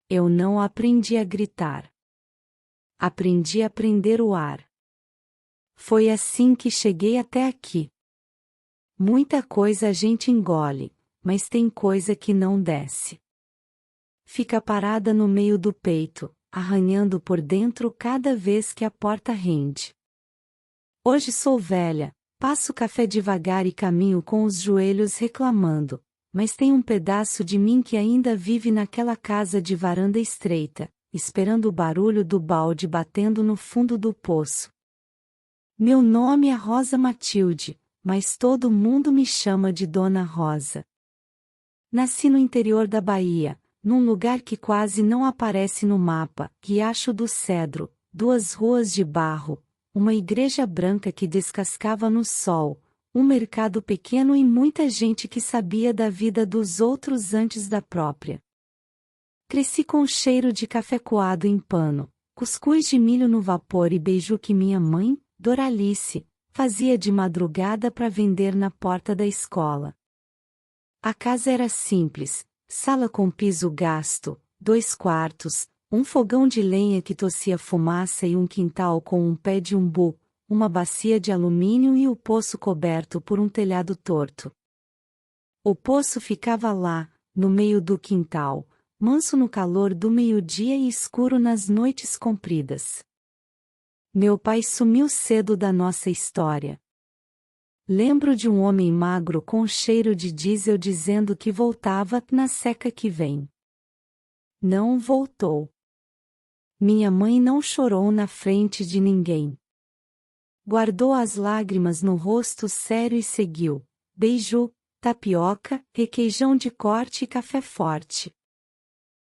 Eu não aprendi a gritar. Aprendi a prender o ar. Foi assim que cheguei até aqui. Muita coisa a gente engole, mas tem coisa que não desce. Fica parada no meio do peito, arranhando por dentro cada vez que a porta rende. Hoje sou velha, passo café devagar e caminho com os joelhos reclamando, mas tem um pedaço de mim que ainda vive naquela casa de varanda estreita, esperando o barulho do balde batendo no fundo do poço. Meu nome é Rosa Matilde, mas todo mundo me chama de Dona Rosa. Nasci no interior da Bahia, num lugar que quase não aparece no mapa, Riacho do Cedro, 2 ruas de barro, uma igreja branca que descascava no sol, um mercado pequeno e muita gente que sabia da vida dos outros antes da própria. Cresci com o cheiro de café coado em pano, cuscuz de milho no vapor e beiju que minha mãe, Doralice, fazia de madrugada para vender na porta da escola. A casa era simples, sala com piso gasto, 2 quartos, um fogão de lenha que tossia fumaça e um quintal com um pé de umbu, uma bacia de alumínio e o poço coberto por um telhado torto. O poço ficava lá, no meio do quintal, manso no calor do meio-dia e escuro nas noites compridas. Meu pai sumiu cedo da nossa história. Lembro de um homem magro com cheiro de diesel dizendo que voltava na seca que vem. Não voltou. Minha mãe não chorou na frente de ninguém. Guardou as lágrimas no rosto sério e seguiu. Beiju, tapioca, requeijão de corte e café forte.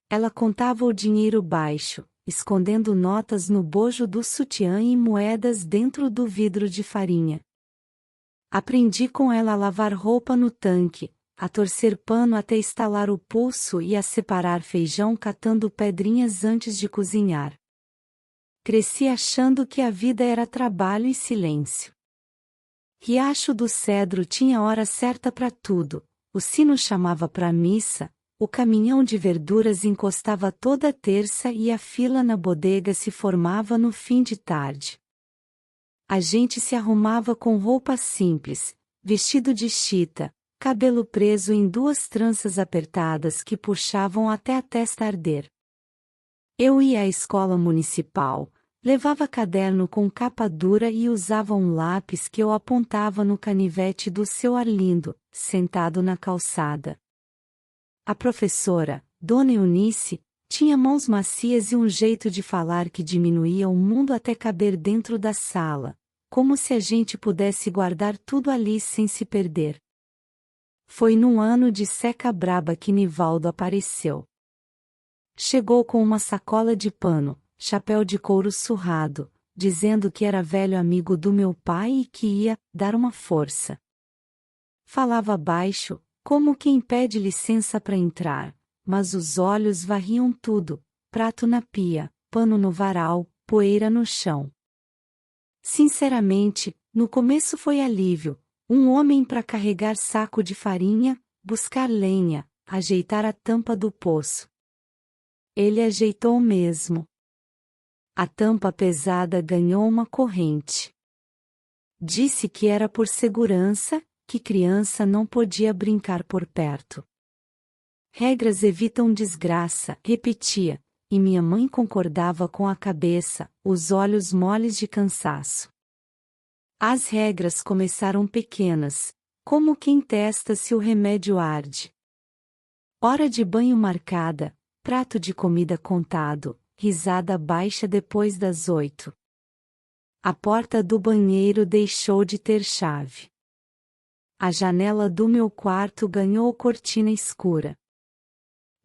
Ela contava o dinheiro baixo, escondendo notas no bojo do sutiã e moedas dentro do vidro de farinha. Aprendi com ela a lavar roupa no tanque, a torcer pano até estalar o pulso e a separar feijão catando pedrinhas antes de cozinhar. Cresci achando que a vida era trabalho e silêncio. Riacho do Cedro tinha hora certa para tudo, o sino chamava para a missa, o caminhão de verduras encostava toda terça e a fila na bodega se formava no fim de tarde. A gente se arrumava com roupa simples, vestido de chita, cabelo preso em 2 tranças apertadas que puxavam até a testa arder. Eu ia à escola municipal, levava caderno com capa dura e usava um lápis que eu apontava no canivete do seu Arlindo, sentado na calçada. A professora, Dona Eunice, tinha mãos macias e um jeito de falar que diminuía o mundo até caber dentro da sala, como se a gente pudesse guardar tudo ali sem se perder. Foi num ano de seca braba que Nivaldo apareceu. Chegou com uma sacola de pano, chapéu de couro surrado, dizendo que era velho amigo do meu pai e que ia dar uma força. Falava baixo, como quem pede licença para entrar, mas os olhos varriam tudo, prato na pia, pano no varal, poeira no chão. Sinceramente, no começo foi alívio, um homem para carregar saco de farinha, buscar lenha, ajeitar a tampa do poço. Ele ajeitou mesmo. A tampa pesada ganhou uma corrente. Disse que era por segurança, que criança não podia brincar por perto. Regras evitam desgraça, repetia, e minha mãe concordava com a cabeça, os olhos moles de cansaço. As regras começaram pequenas, como quem testa se o remédio arde. Hora de banho marcada, prato de comida contado, risada baixa depois das 8. A porta do banheiro deixou de ter chave. A janela do meu quarto ganhou cortina escura.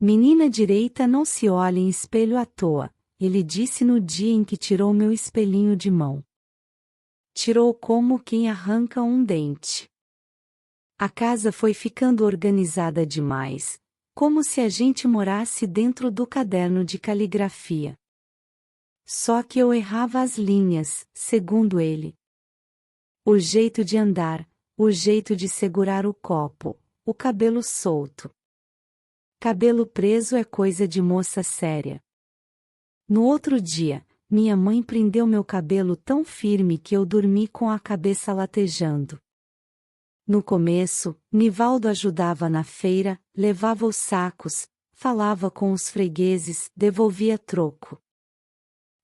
Menina direita não se olha em espelho à toa, ele disse no dia em que tirou meu espelhinho de mão. Tirou como quem arranca um dente. A casa foi ficando organizada demais, como se a gente morasse dentro do caderno de caligrafia. Só que eu errava as linhas, segundo ele. O jeito de andar, o jeito de segurar o copo, o cabelo solto. Cabelo preso é coisa de moça séria. No outro dia, minha mãe prendeu meu cabelo tão firme que eu dormi com a cabeça latejando. No começo, Nivaldo ajudava na feira, levava os sacos, falava com os fregueses, devolvia troco.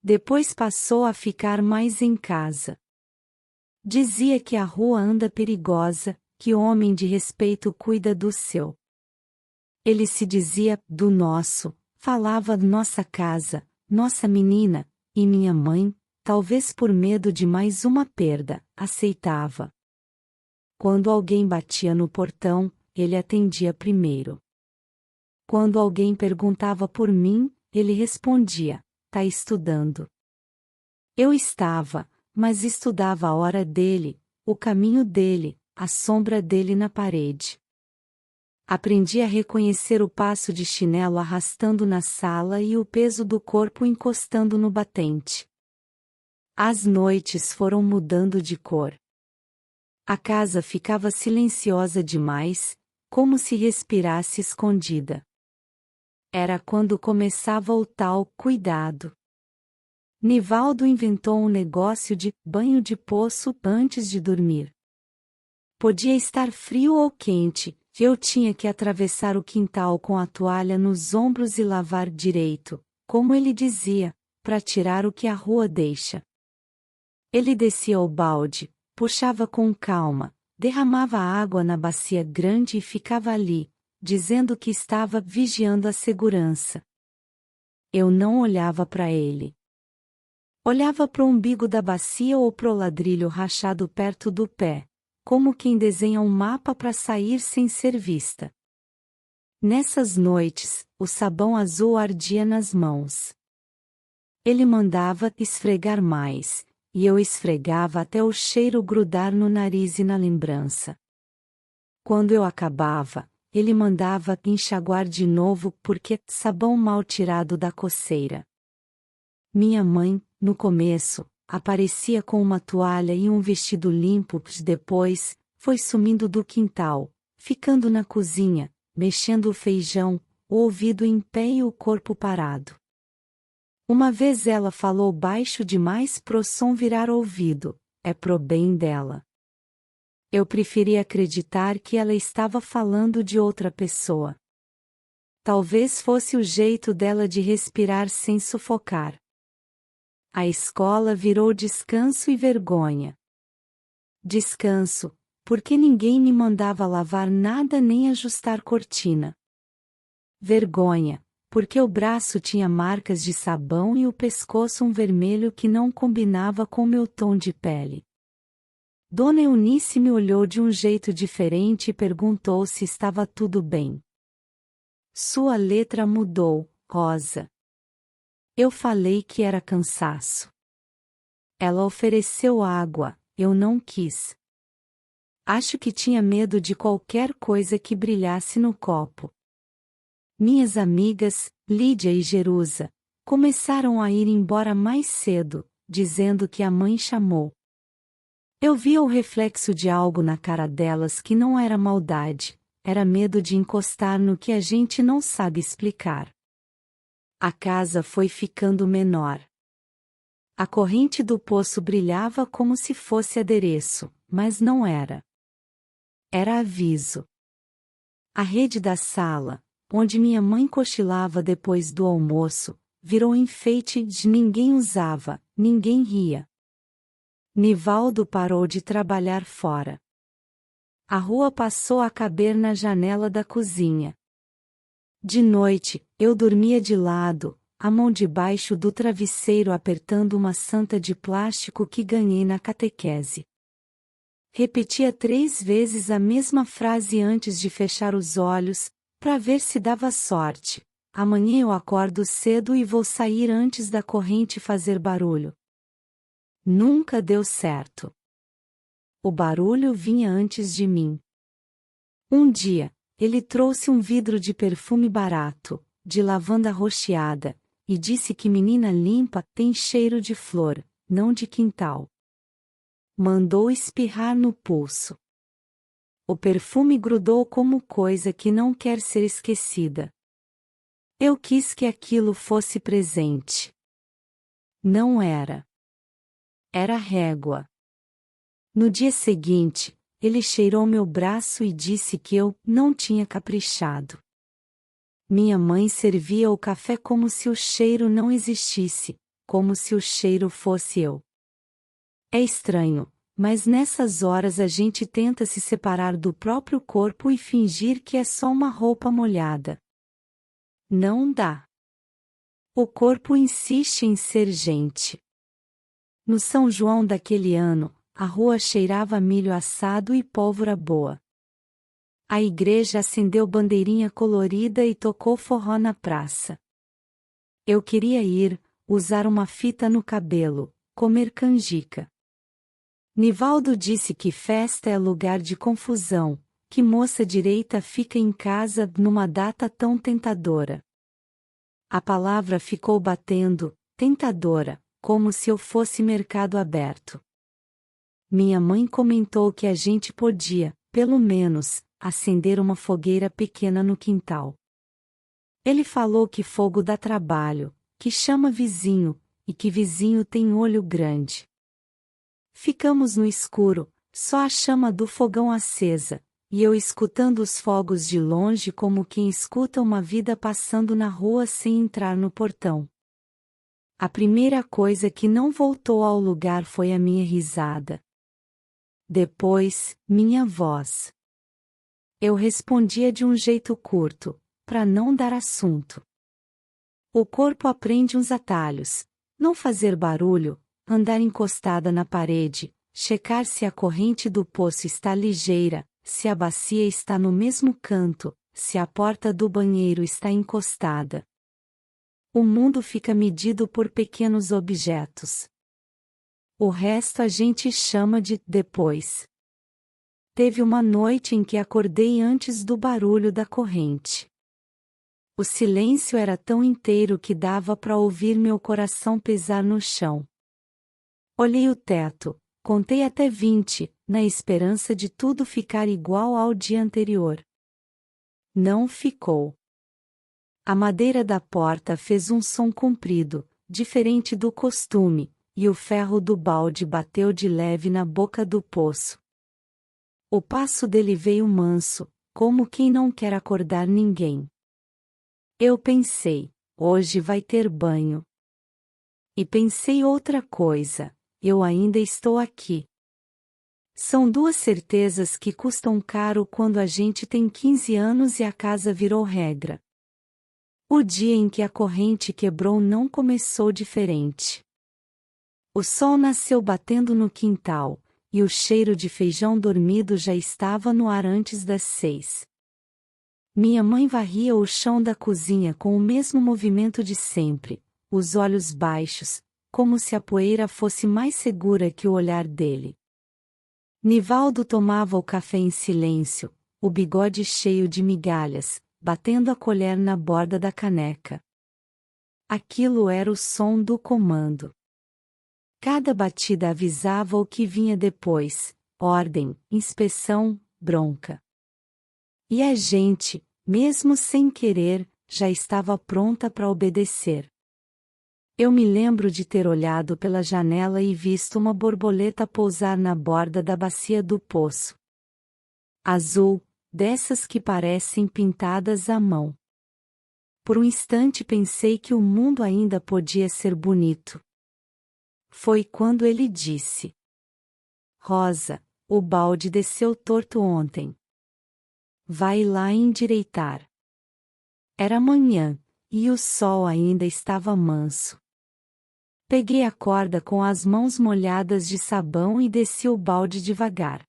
Depois passou a ficar mais em casa. Dizia que a rua anda perigosa, que homem de respeito cuida do seu. Ele se dizia do nosso, falava nossa casa, nossa menina, e minha mãe, talvez por medo de mais uma perda, aceitava. Quando alguém batia no portão, ele atendia primeiro. Quando alguém perguntava por mim, ele respondia: tá estudando. Eu estava, mas estudava a hora dele, o caminho dele, a sombra dele na parede. Aprendi a reconhecer o passo de chinelo arrastando na sala e o peso do corpo encostando no batente. As noites foram mudando de cor. A casa ficava silenciosa demais, como se respirasse escondida. Era quando começava o tal cuidado. Nivaldo inventou um negócio de banho de poço antes de dormir. Podia estar frio ou quente, eu tinha que atravessar o quintal com a toalha nos ombros e lavar direito, como ele dizia, para tirar o que a rua deixa. Ele descia o balde, puxava com calma, derramava água na bacia grande e ficava ali, dizendo que estava vigiando a segurança. Eu não olhava para ele. Olhava para o umbigo da bacia ou pro ladrilho rachado perto do pé, como quem desenha um mapa para sair sem ser vista. Nessas noites, o sabão azul ardia nas mãos. Ele mandava esfregar mais, e eu esfregava até o cheiro grudar no nariz e na lembrança. Quando eu acabava, ele mandava enxaguar de novo porque sabão mal tirado da coceira. Minha mãe, no começo, aparecia com uma toalha e um vestido limpo, depois, foi sumindo do quintal, ficando na cozinha, mexendo o feijão, o ouvido em pé e o corpo parado. Uma vez ela falou baixo demais pro som virar ouvido, é pro bem dela. Eu preferi acreditar que ela estava falando de outra pessoa. Talvez fosse o jeito dela de respirar sem sufocar. A escola virou descanso e vergonha. Descanso, porque ninguém me mandava lavar nada nem ajustar cortina. Vergonha, porque o braço tinha marcas de sabão e o pescoço um vermelho que não combinava com meu tom de pele. Dona Eunice me olhou de um jeito diferente e perguntou se estava tudo bem. Sua letra mudou, Rosa. Eu falei que era cansaço. Ela ofereceu água, eu não quis. Acho que tinha medo de qualquer coisa que brilhasse no copo. Minhas amigas, Lídia e Jerusa, começaram a ir embora mais cedo, dizendo que a mãe chamou. Eu via o reflexo de algo na cara delas que não era maldade, era medo de encostar no que a gente não sabe explicar. A casa foi ficando menor. A corrente do poço brilhava como se fosse adereço, mas não era. Era aviso. A rede da sala, onde minha mãe cochilava depois do almoço, virou enfeite de ninguém usava, ninguém ria. Nivaldo parou de trabalhar fora. A rua passou a caber na janela da cozinha. De noite, eu dormia de lado, a mão debaixo do travesseiro apertando uma santa de plástico que ganhei na catequese. Repetia 3 vezes a mesma frase antes de fechar os olhos, para ver se dava sorte. Amanhã eu acordo cedo e vou sair antes da corrente fazer barulho. Nunca deu certo. O barulho vinha antes de mim. Um dia, ele trouxe um vidro de perfume barato, de lavanda rocheada, e disse que menina limpa tem cheiro de flor, não de quintal. Mandou espirrar no pulso. O perfume grudou como coisa que não quer ser esquecida. Eu quis que aquilo fosse presente. Não era. Era régua. No dia seguinte, ele cheirou meu braço e disse que eu não tinha caprichado. Minha mãe servia o café como se o cheiro não existisse, como se o cheiro fosse eu. É estranho, mas nessas horas a gente tenta se separar do próprio corpo e fingir que é só uma roupa molhada. Não dá. O corpo insiste em ser gente. No São João daquele ano, a rua cheirava a milho assado e pólvora boa. A igreja acendeu bandeirinha colorida e tocou forró na praça. Eu queria ir, usar uma fita no cabelo, comer canjica. Nivaldo disse que festa é lugar de confusão, que moça direita fica em casa numa data tão tentadora. A palavra ficou batendo, tentadora, como se eu fosse mercado aberto. Minha mãe comentou que a gente podia, pelo menos, acender uma fogueira pequena no quintal. Ele falou que fogo dá trabalho, que chama vizinho, e que vizinho tem olho grande. Ficamos no escuro, só a chama do fogão acesa, e eu escutando os fogos de longe como quem escuta uma vida passando na rua sem entrar no portão. A primeira coisa que não voltou ao lugar foi a minha risada. Depois, minha voz. Eu respondia de um jeito curto, para não dar assunto. O corpo aprende uns atalhos: não fazer barulho, andar encostada na parede, checar se a corrente do poço está ligeira, se a bacia está no mesmo canto, se a porta do banheiro está encostada. O mundo fica medido por pequenos objetos. O resto a gente chama de depois. Teve uma noite em que acordei antes do barulho da corrente. O silêncio era tão inteiro que dava para ouvir meu coração pesar no chão. Olhei o teto, contei até 20, na esperança de tudo ficar igual ao dia anterior. Não ficou. A madeira da porta fez um som comprido, diferente do costume, e o ferro do balde bateu de leve na boca do poço. O passo dele veio manso, como quem não quer acordar ninguém. Eu pensei, hoje vai ter banho. E pensei outra coisa, eu ainda estou aqui. São duas certezas que custam caro quando a gente tem 15 anos e a casa virou regra. O dia em que a corrente quebrou não começou diferente. O sol nasceu batendo no quintal, e o cheiro de feijão dormido já estava no ar antes das 6. Minha mãe varria o chão da cozinha com o mesmo movimento de sempre, os olhos baixos, como se a poeira fosse mais segura que o olhar dele. Nivaldo tomava o café em silêncio, o bigode cheio de migalhas, batendo a colher na borda da caneca. Aquilo era o som do comando. Cada batida avisava o que vinha depois: ordem, inspeção, bronca. E a gente, mesmo sem querer, já estava pronta para obedecer. Eu me lembro de ter olhado pela janela e visto uma borboleta pousar na borda da bacia do poço. Azul, dessas que parecem pintadas à mão. Por um instante pensei que o mundo ainda podia ser bonito. Foi quando ele disse: Rosa, o balde desceu torto ontem. Vai lá endireitar. Era manhã, e o sol ainda estava manso. Peguei a corda com as mãos molhadas de sabão e desci o balde devagar.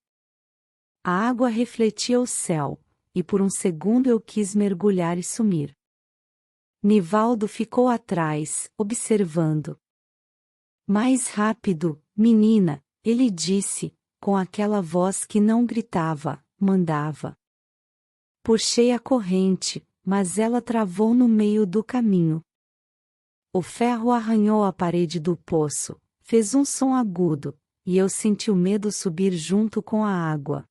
A água refletia o céu, e por um segundo eu quis mergulhar e sumir. Nivaldo ficou atrás, observando. Mais rápido, menina, ele disse, com aquela voz que não gritava, mandava. Puxei a corrente, mas ela travou no meio do caminho. O ferro arranhou a parede do poço, fez um som agudo, e eu senti o medo subir junto com a água.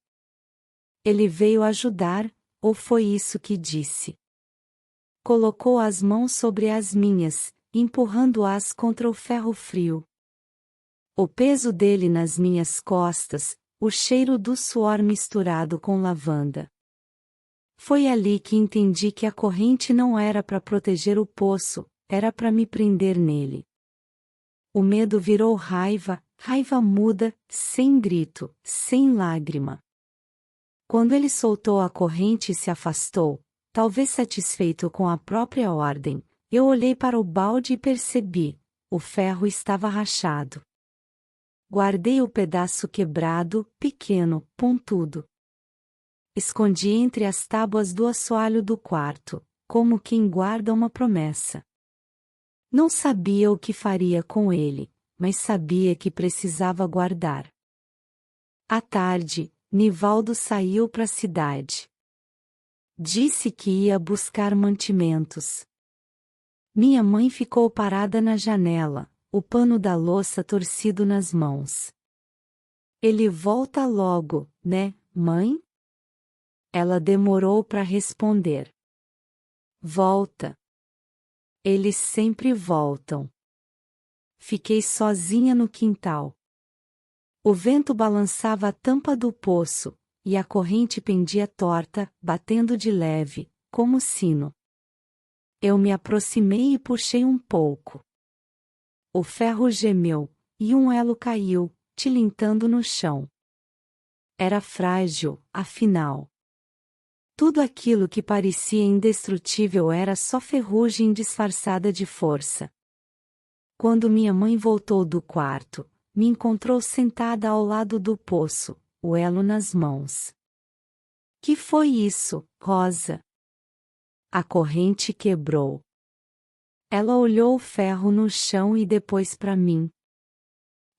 Ele veio ajudar, ou foi isso que disse? colocou as mãos sobre as minhas, empurrando-as contra o ferro frio. O peso dele nas minhas costas, o cheiro do suor misturado com lavanda. Foi ali que entendi que a corrente não era para proteger o poço, era para me prender nele. O medo virou raiva, raiva muda, sem grito, sem lágrima. Quando ele soltou a corrente e se afastou, talvez satisfeito com a própria ordem, eu olhei para o balde e percebi: o ferro estava rachado. Guardei o pedaço quebrado, pequeno, pontudo. Escondi entre as tábuas do assoalho do quarto, como quem guarda uma promessa. Não sabia o que faria com ele, mas sabia que precisava guardar. À tarde, Nivaldo saiu para a cidade. Disse que ia buscar mantimentos. Minha mãe ficou parada na janela, o pano da louça torcido nas mãos. Ele volta logo, né, mãe? Ela demorou para responder. Volta. Eles sempre voltam. Fiquei sozinha no quintal. O vento balançava a tampa do poço, e a corrente pendia torta, batendo de leve, como sino. Eu me aproximei e puxei um pouco. O ferro gemeu, e um elo caiu, tilintando no chão. Era frágil, afinal. Tudo aquilo que parecia indestrutível era só ferrugem disfarçada de força. Quando minha mãe voltou do quarto, me encontrou sentada ao lado do poço, o elo nas mãos. Que foi isso, Rosa? A corrente quebrou. Ela olhou o ferro no chão e depois para mim.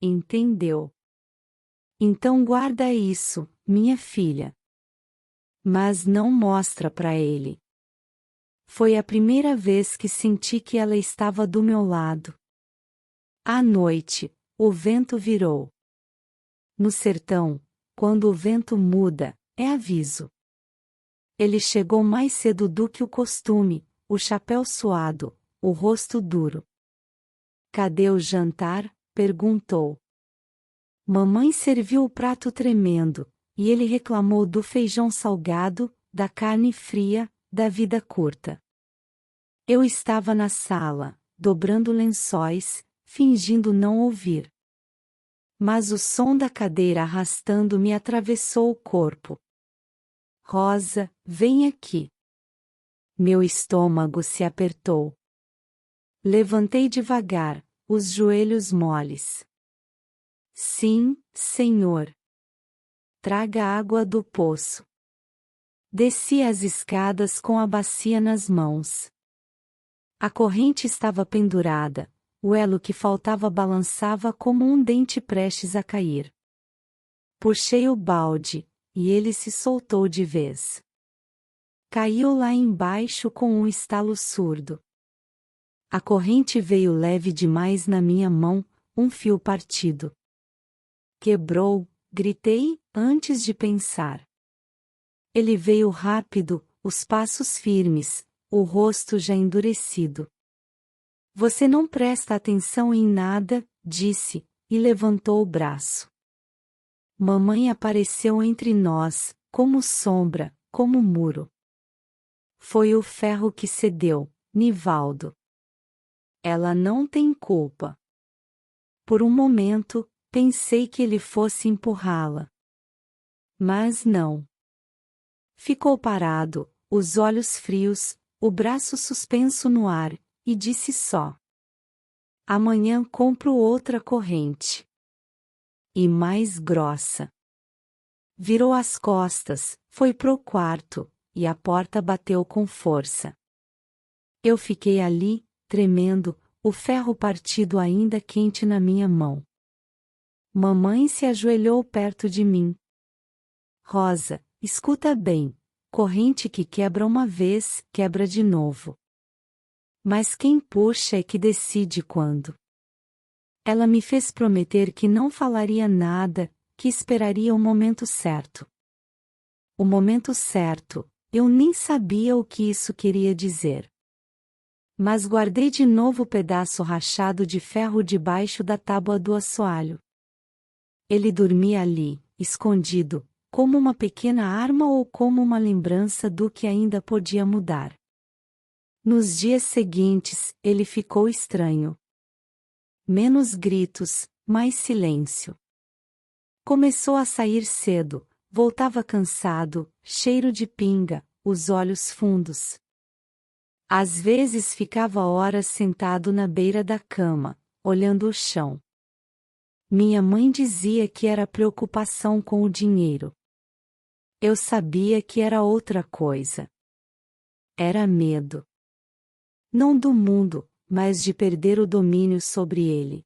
Entendeu. Então guarda isso, minha filha. Mas não mostra para ele. Foi a primeira vez que senti que ela estava do meu lado. À noite, o vento virou. No sertão, quando o vento muda, é aviso. Ele chegou mais cedo do que o costume, o chapéu suado, o rosto duro. Cadê o jantar? Perguntou. Mamãe serviu o prato tremendo, e ele reclamou do feijão salgado, da carne fria, da vida curta. Eu estava na sala, dobrando lençóis, fingindo não ouvir. Mas o som da cadeira arrastando me atravessou o corpo. Rosa, vem aqui. Meu estômago se apertou. Levantei devagar, os joelhos moles. Sim, senhor. Traga água do poço. Desci as escadas com a bacia nas mãos. A corrente estava pendurada, o elo que faltava balançava como um dente prestes a cair. Puxei o balde, e ele se soltou de vez. Caiu lá embaixo com um estalo surdo. A corrente veio leve demais na minha mão, um fio partido. Quebrou, gritei, antes de pensar. Ele veio rápido, os passos firmes, o rosto já endurecido. Você não presta atenção em nada, disse, e levantou o braço. Mamãe apareceu entre nós, como sombra, como muro. Foi o ferro que cedeu, Nivaldo. Ela não tem culpa. Por um momento, pensei que ele fosse empurrá-la. Mas não. Ficou parado, os olhos frios, o braço suspenso no ar, e disse só: amanhã compro outra corrente. E mais grossa. Virou as costas, foi pro quarto, e a porta bateu com força. Eu fiquei ali, tremendo, o ferro partido ainda quente na minha mão. Mamãe se ajoelhou perto de mim. Rosa, escuta bem, corrente que quebra uma vez, quebra de novo. Mas quem puxa é que decide quando. Ela me fez prometer que não falaria nada, que esperaria o momento certo. O momento certo, eu nem sabia o que isso queria dizer. Mas guardei de novo o pedaço rachado de ferro debaixo da tábua do assoalho. Ele dormia ali, escondido, como uma pequena arma ou como uma lembrança do que ainda podia mudar. Nos dias seguintes, ele ficou estranho. Menos gritos, mais silêncio. Começou a sair cedo, voltava cansado, cheiro de pinga, os olhos fundos. Às vezes ficava horas sentado na beira da cama, olhando o chão. Minha mãe dizia que era preocupação com o dinheiro. Eu sabia que era outra coisa. Era medo. Não do mundo, mas de perder o domínio sobre ele.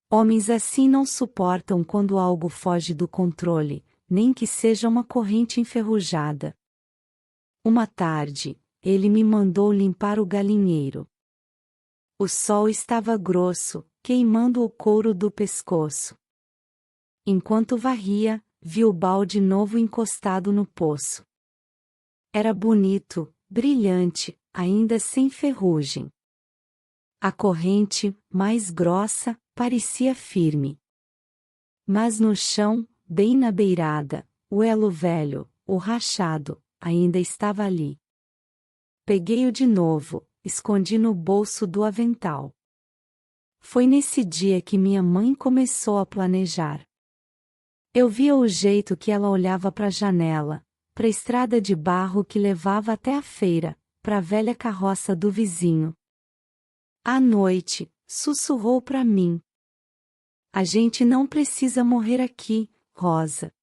Homens assim não suportam quando algo foge do controle, nem que seja uma corrente enferrujada. Uma tarde, ele me mandou limpar o galinheiro. O sol estava grosso, queimando o couro do pescoço. Enquanto varria, vi o balde novo encostado no poço. Era bonito, brilhante, ainda sem ferrugem. A corrente, mais grossa, parecia firme. Mas no chão, bem na beirada, o elo velho, o rachado, ainda estava ali. Peguei-o de novo, escondi no bolso do avental. Foi nesse dia que minha mãe começou a planejar. Eu via o jeito que ela olhava para a janela, para a estrada de barro que levava até a feira, para a velha carroça do vizinho. À noite, sussurrou para mim: "A gente não precisa morrer aqui, Rosa."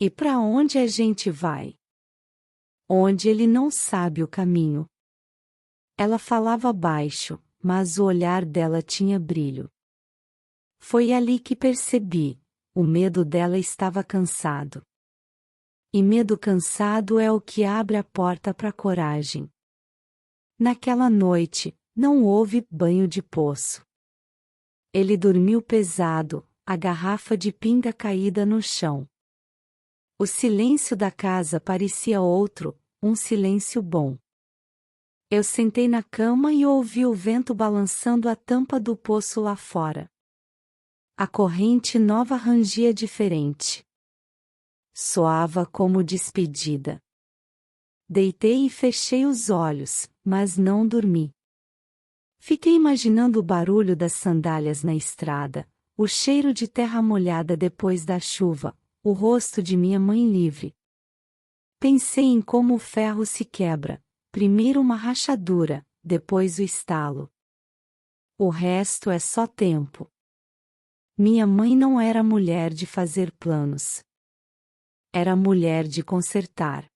E para onde a gente vai? Onde ele não sabe o caminho. Ela falava baixo, mas o olhar dela tinha brilho. Foi ali que percebi: o medo dela estava cansado. E medo cansado é o que abre a porta para a coragem. Naquela noite, não houve banho de poço. Ele dormiu pesado, a garrafa de pinga caída no chão. O silêncio da casa parecia outro, um silêncio bom. Eu sentei na cama e ouvi o vento balançando a tampa do poço lá fora. A corrente nova rangia diferente. Soava como despedida. Deitei e fechei os olhos, mas não dormi. Fiquei imaginando o barulho das sandálias na estrada, o cheiro de terra molhada depois da chuva, o rosto de minha mãe livre. Pensei em como o ferro se quebra, primeiro uma rachadura, depois o estalo. O resto é só tempo. Minha mãe não era mulher de fazer planos. Era mulher de consertar.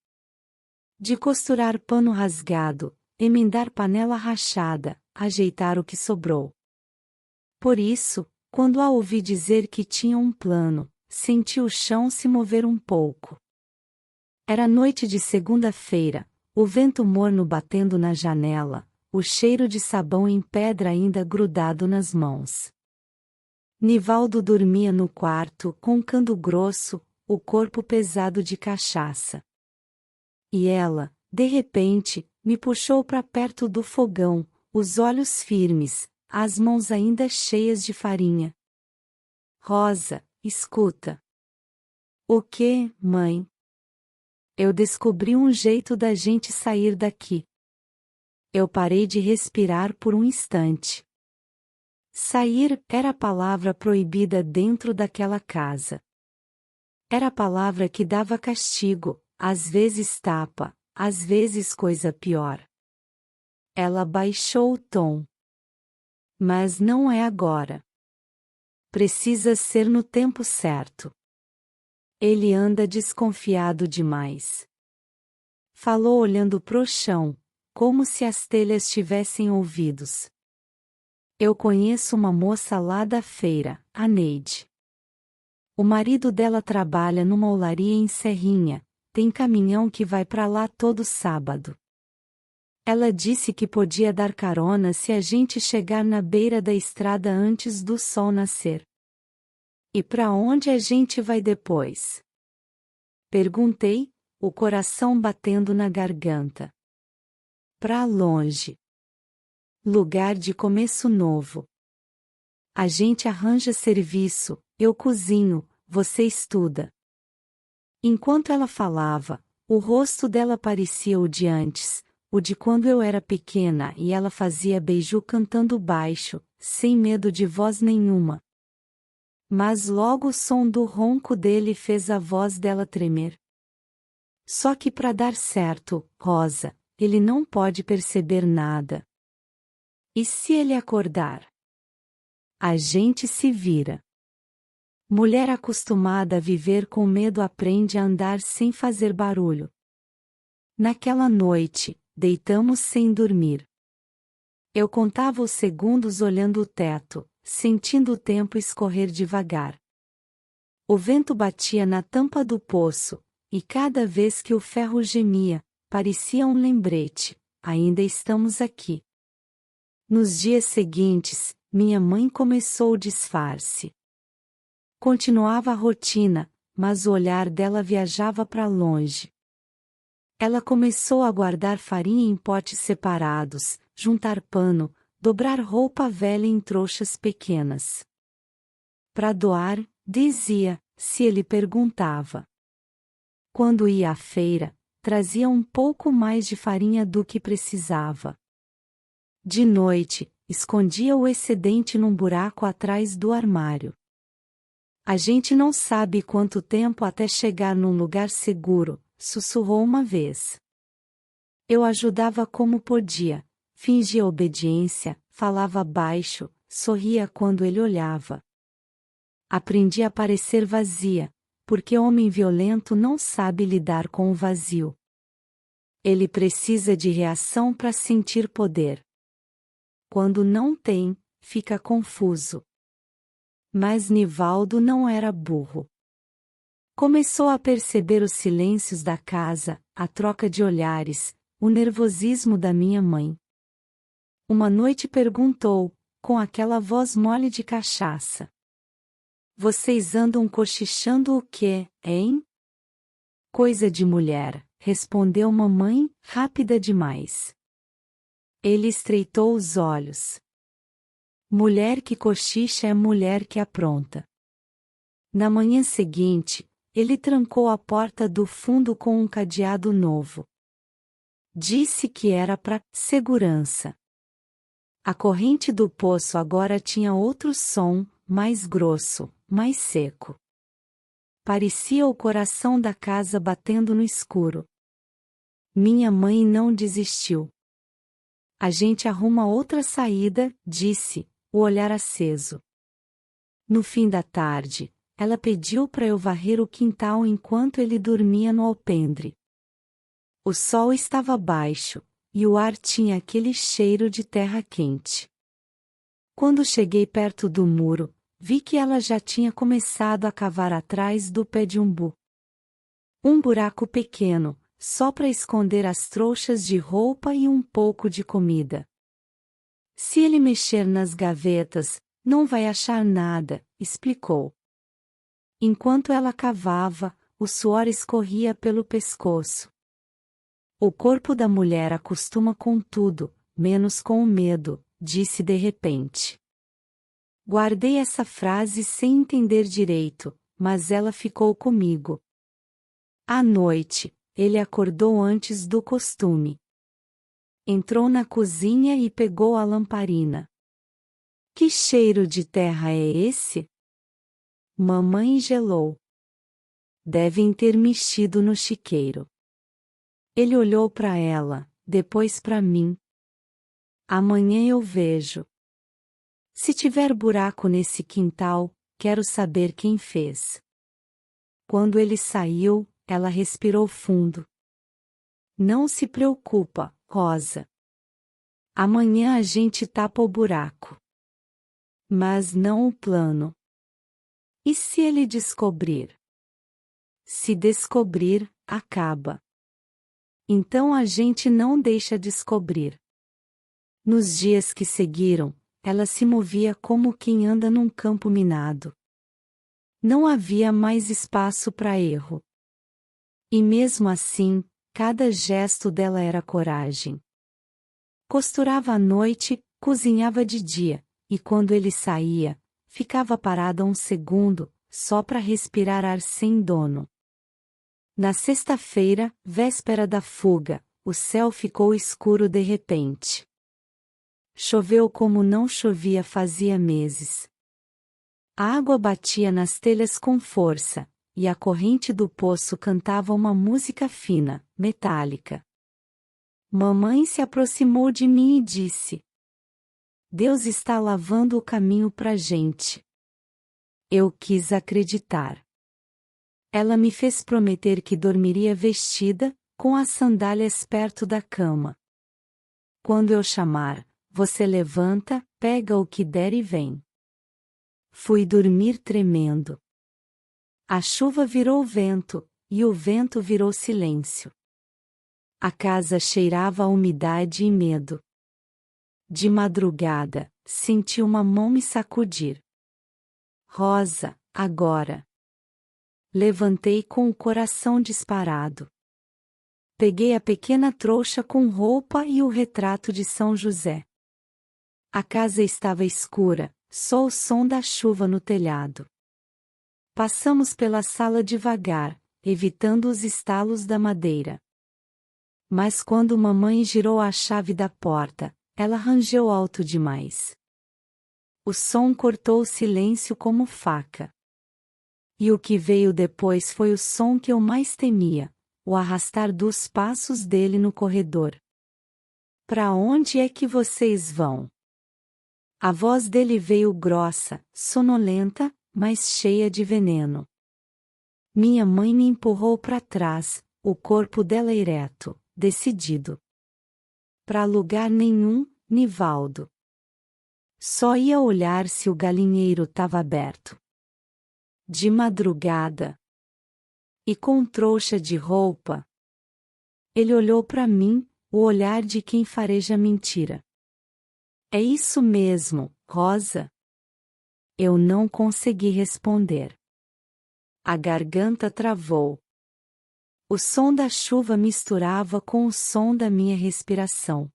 De costurar pano rasgado, emendar panela rachada, ajeitar o que sobrou. Por isso, quando a ouvi dizer que tinha um plano, senti o chão se mover um pouco. Era noite de segunda-feira, o vento morno batendo na janela, o cheiro de sabão em pedra ainda grudado nas mãos. Nivaldo dormia no quarto, roncando grosso, o corpo pesado de cachaça. E ela, de repente, me puxou para perto do fogão, os olhos firmes, as mãos ainda cheias de farinha. "Rosa, escuta." "O quê, mãe?" "Eu descobri um jeito da gente sair daqui." Eu parei de respirar por um instante. Sair era a palavra proibida dentro daquela casa. Era a palavra que dava castigo, às vezes tapa, às vezes coisa pior. Ela baixou o tom. "Mas não é agora. Precisa ser no tempo certo. Ele anda desconfiado demais." Falou olhando pro chão, como se as telhas tivessem ouvidos. "Eu conheço uma moça lá da feira, a Neide. O marido dela trabalha numa olaria em Serrinha, tem caminhão que vai pra lá todo sábado. Ela disse que podia dar carona se a gente chegar na beira da estrada antes do sol nascer." "E pra onde a gente vai depois?" perguntei, o coração batendo na garganta. "Pra longe." Lugar de começo novo. A gente arranja serviço, eu cozinho, você estuda. Enquanto ela falava, o rosto dela parecia o de antes, o de quando eu era pequena e ela fazia beiju cantando baixo, sem medo de voz nenhuma. Mas logo o som do ronco dele fez a voz dela tremer. Só que para dar certo, Rosa, ele não pode perceber nada. E se ele acordar? A gente se vira. Mulher acostumada a viver com medo aprende a andar sem fazer barulho. Naquela noite, deitamos sem dormir. Eu contava os segundos olhando o teto, sentindo o tempo escorrer devagar. O vento batia na tampa do poço, e cada vez que o ferro gemia, parecia um lembrete: ainda estamos aqui. Nos dias seguintes, minha mãe começou o disfarce. Continuava a rotina, mas o olhar dela viajava para longe. Ela começou a guardar farinha em potes separados, juntar pano, dobrar roupa velha em trouxas pequenas. Para doar, dizia, se ele perguntava. Quando ia à feira, trazia um pouco mais de farinha do que precisava. De noite, escondia o excedente num buraco atrás do armário. A gente não sabe quanto tempo até chegar num lugar seguro, sussurrou uma vez. Eu ajudava como podia, fingia obediência, falava baixo, sorria quando ele olhava. Aprendi a parecer vazia, porque homem violento não sabe lidar com o vazio. Ele precisa de reação para sentir poder. Quando não tem, fica confuso. Mas Nivaldo não era burro. Começou a perceber os silêncios da casa, a troca de olhares, o nervosismo da minha mãe. Uma noite perguntou, com aquela voz mole de cachaça: vocês andam cochichando o quê, hein? Coisa de mulher, respondeu mamãe, rápida demais. Ele estreitou os olhos. Mulher que cochicha é mulher que apronta. Na manhã seguinte, ele trancou a porta do fundo com um cadeado novo. Disse que era para segurança. A corrente do poço agora tinha outro som, mais grosso, mais seco. Parecia o coração da casa batendo no escuro. Minha mãe não desistiu. A gente arruma outra saída, disse, o olhar aceso. No fim da tarde, ela pediu para eu varrer o quintal enquanto ele dormia no alpendre. O sol estava baixo, e o ar tinha aquele cheiro de terra quente. Quando cheguei perto do muro, vi que ela já tinha começado a cavar atrás do pé de umbu. Um buraco pequeno, só para esconder as trouxas de roupa e um pouco de comida. Se ele mexer nas gavetas, não vai achar nada, explicou. Enquanto ela cavava, o suor escorria pelo pescoço. O corpo da mulher acostuma com tudo, menos com o medo, disse de repente. Guardei essa frase sem entender direito, mas ela ficou comigo. À noite, ele acordou antes do costume. Entrou na cozinha e pegou a lamparina. Que cheiro de terra é esse? Mamãe gelou. Devem ter mexido no chiqueiro. Ele olhou para ela, depois para mim. Amanhã eu vejo. Se tiver buraco nesse quintal, quero saber quem fez. Quando ele saiu, ela respirou fundo. Não se preocupa, Rosa. Amanhã a gente tapa o buraco. Mas não o plano. E se ele descobrir? Se descobrir, acaba. Então a gente não deixa descobrir. Nos dias que seguiram, ela se movia como quem anda num campo minado. Não havia mais espaço para erro. E mesmo assim, cada gesto dela era coragem. Costurava à noite, Cozinhava de dia, e quando ele saía, ficava parada um segundo, só para respirar ar sem dono. Na sexta-feira, véspera da fuga, o céu ficou escuro de repente. Choveu como não chovia fazia meses. A água batia nas telhas com força, e a corrente do poço cantava uma música fina, metálica. Mamãe se aproximou de mim e disse: Deus está lavando o caminho pra gente. Eu quis acreditar. Ela me fez prometer que dormiria vestida, com as sandálias perto da cama. Quando eu chamar, você levanta, pega o que der e vem. Fui dormir tremendo. A chuva virou vento, e o vento virou silêncio. A casa cheirava a umidade e medo. De madrugada, senti uma mão me sacudir. Rosa, agora. Levantei com o coração disparado. Peguei a pequena trouxa com roupa e o retrato de São José. A casa estava escura, só o som da chuva no telhado. Passamos pela sala devagar, evitando os estalos da madeira. Mas quando mamãe girou a chave da porta, ela rangeu alto demais. O som cortou o silêncio como faca. E o que veio depois foi o som que eu mais temia, o arrastar dos passos dele no corredor. Para onde é que vocês vão? A voz dele veio grossa, sonolenta, mas cheia de veneno. Minha mãe me empurrou para trás, o corpo dela ereto, decidido. Para lugar nenhum, Nivaldo. Só ia olhar se o galinheiro estava aberto. De madrugada. E com trouxa de roupa. Ele olhou para mim, o olhar de quem fareja mentira. É isso mesmo, Rosa? Eu não consegui responder. A garganta travou. O som da chuva misturava com o som da minha respiração.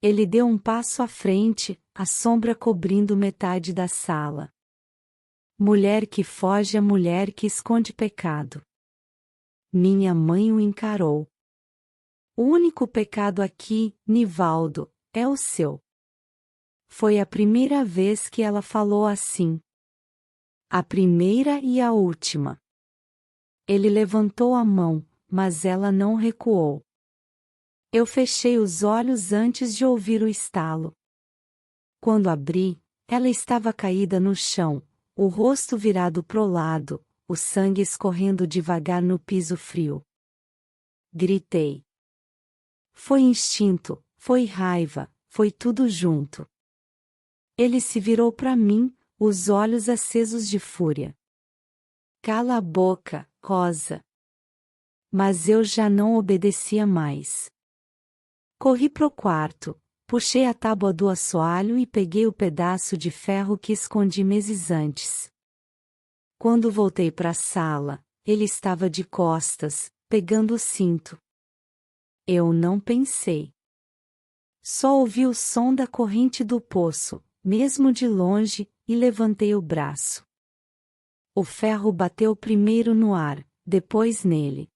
Ele deu um passo à frente, a sombra cobrindo metade da sala. Mulher que foge é mulher que esconde pecado. Minha mãe o encarou. O único pecado aqui, Nivaldo, é o seu. Foi a primeira vez que ela falou assim. A primeira e a última. Ele levantou a mão, mas ela não recuou. Eu fechei os olhos antes de ouvir o estalo. Quando abri, ela estava caída no chão, o rosto virado pro lado, o sangue escorrendo devagar no piso frio. Gritei. Foi instinto, foi raiva, foi tudo junto. Ele se virou para mim, os olhos acesos de fúria. Cala a boca, Rosa. Mas eu já não obedecia mais. Corri pro quarto, puxei a tábua do assoalho e peguei o pedaço de ferro que escondi meses antes. Quando voltei para a sala, ele estava de costas, pegando o cinto. Eu não pensei. Só ouvi o som da corrente do poço, mesmo de longe, e levantei o braço. O ferro bateu primeiro no ar, depois nele.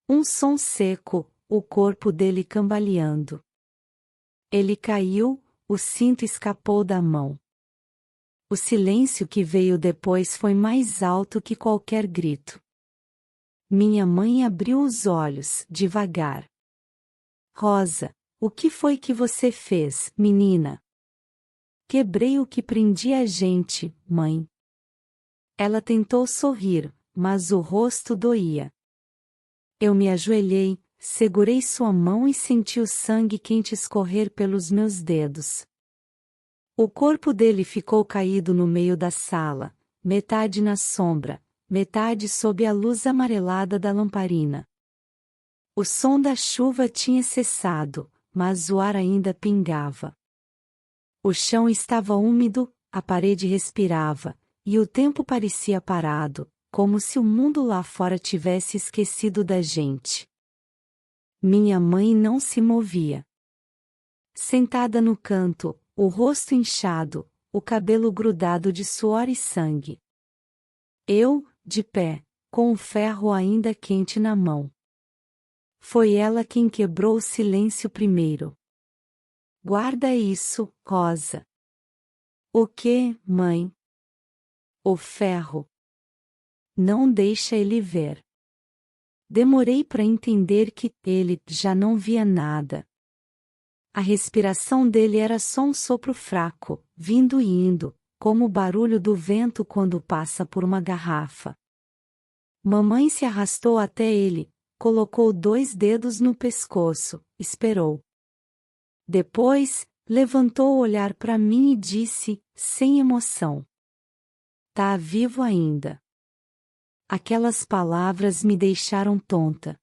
Um som seco, o corpo dele cambaleando. Ele caiu, o cinto escapou da mão. O silêncio que veio depois foi mais alto que qualquer grito. Minha mãe abriu os olhos, devagar. Rosa, o que foi que você fez, menina? Quebrei o que prendia a gente, mãe. Ela tentou sorrir, mas o rosto doía. Eu me ajoelhei, segurei sua mão e senti o sangue quente escorrer pelos meus dedos. O corpo dele ficou caído no meio da sala, metade na sombra, metade sob a luz amarelada da lamparina. O som da chuva tinha cessado, mas o ar ainda pingava. O chão estava úmido, a parede respirava, e o tempo parecia parado, como se o mundo lá fora tivesse esquecido da gente. Minha mãe não se movia. sentada no canto, o rosto inchado, o cabelo grudado de suor e sangue. Eu, de pé, com o ferro ainda quente na mão. Foi ela quem quebrou o silêncio primeiro. Guarda isso, Rosa. O que, mãe? O ferro. Não deixa ele ver. Demorei para entender que ele já não via nada. A respiração dele era só um sopro fraco, vindo e indo, como o barulho do vento quando passa por uma garrafa. Mamãe se arrastou até ele, colocou 2 dedos no pescoço, esperou. Depois, levantou o olhar para mim e disse, sem emoção: "Tá vivo ainda." Aquelas palavras me deixaram tonta.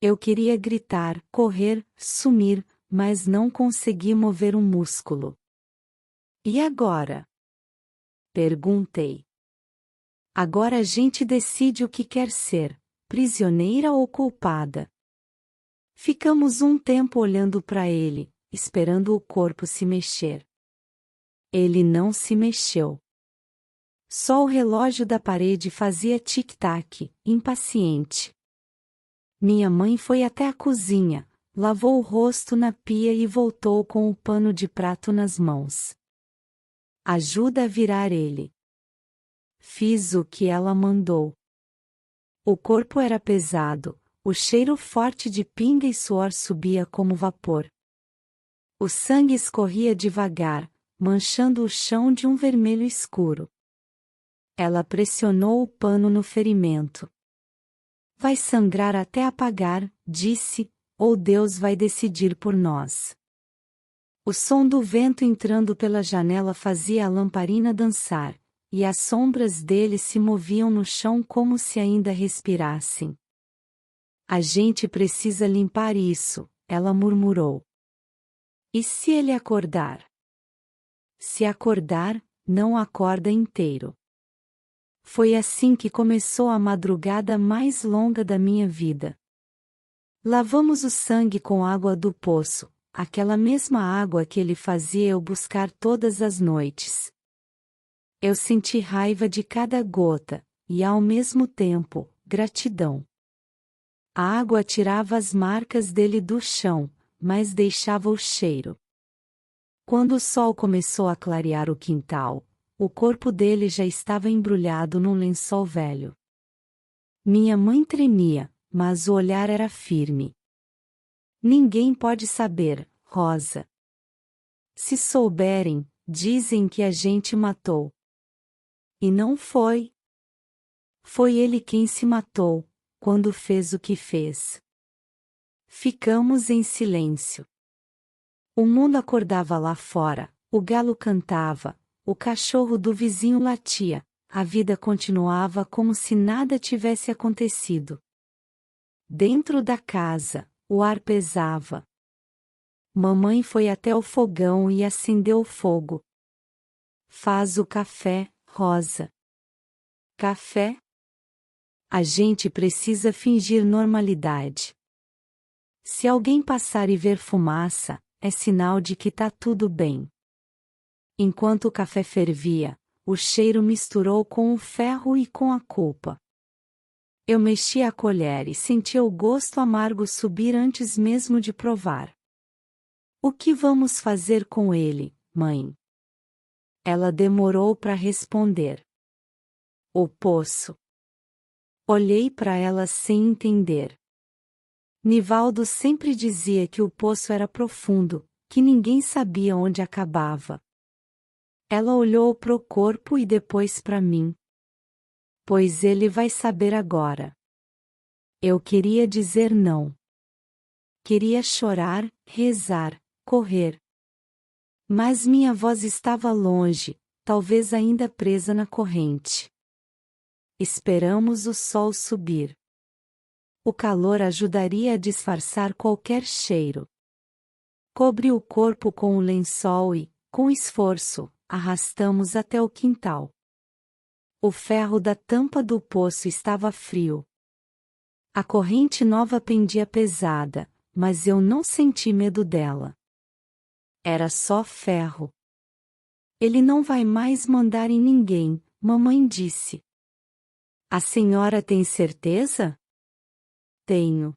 Eu queria gritar, correr, sumir, mas não consegui mover um músculo. E agora? Perguntei. Agora a gente decide o que quer ser, prisioneira ou culpada. Ficamos um tempo olhando para ele, esperando o corpo se mexer. Ele não se mexeu. Só o relógio da parede fazia tic-tac, impaciente. Minha mãe foi até a cozinha, lavou o rosto na pia e voltou com o pano de prato nas mãos. "Ajuda a virar ele." Fiz o que ela mandou. O corpo era pesado, o cheiro forte de pinga e suor subia como vapor. O sangue escorria devagar, manchando o chão de um vermelho escuro. Ela pressionou o pano no ferimento. "Vai sangrar até apagar," disse, "ou Deus vai decidir por nós." O som do vento entrando pela janela fazia a lamparina dançar, e as sombras dele se moviam no chão como se ainda respirassem. "A gente precisa limpar isso," ela murmurou. "E se ele acordar?" "Se acordar, não acorda inteiro." Foi assim que começou a madrugada mais longa da minha vida. Lavamos o sangue com água do poço, aquela mesma água que ele fazia eu buscar todas as noites. Eu senti raiva de cada gota, e ao mesmo tempo, gratidão. A água tirava as marcas dele do chão, mas deixava o cheiro. Quando o sol começou a clarear o quintal, o corpo dele já estava embrulhado num lençol velho. Minha mãe tremia, mas o olhar era firme. "Ninguém pode saber, Rosa. Se souberem, dizem que a gente matou." E não foi. Foi ele quem se matou, quando fez o que fez. Ficamos em silêncio. O mundo acordava lá fora, o galo cantava, o cachorro do vizinho latia, a vida continuava como se nada tivesse acontecido. Dentro da casa, o ar pesava. Mamãe foi até o fogão e acendeu o fogo. "Faz o café, Rosa." "Café?" A gente precisa fingir normalidade. Se alguém passar e ver fumaça, é sinal de que tá tudo bem. Enquanto o café fervia, o cheiro misturou com o ferro e com a culpa. Eu mexi a colher e senti o gosto amargo subir antes mesmo de provar. "O que vamos fazer com ele, mãe?" Ela demorou para responder. "O poço." Olhei para ela sem entender. Nivaldo sempre dizia que o poço era profundo, que ninguém sabia onde acabava. Ela olhou pro corpo e depois para mim. "Pois ele vai saber agora." Eu queria dizer não. Queria chorar, rezar, correr. Mas minha voz estava longe, talvez ainda presa na corrente. Esperamos o sol subir. O calor ajudaria a disfarçar qualquer cheiro. Cobri o corpo com o lençol e, com esforço, arrastamos até o quintal. O ferro da tampa do poço estava frio. A corrente nova pendia pesada, mas eu não senti medo dela. Era só ferro. Ele não vai mais mandar em ninguém, mamãe disse. A senhora tem certeza? Tenho.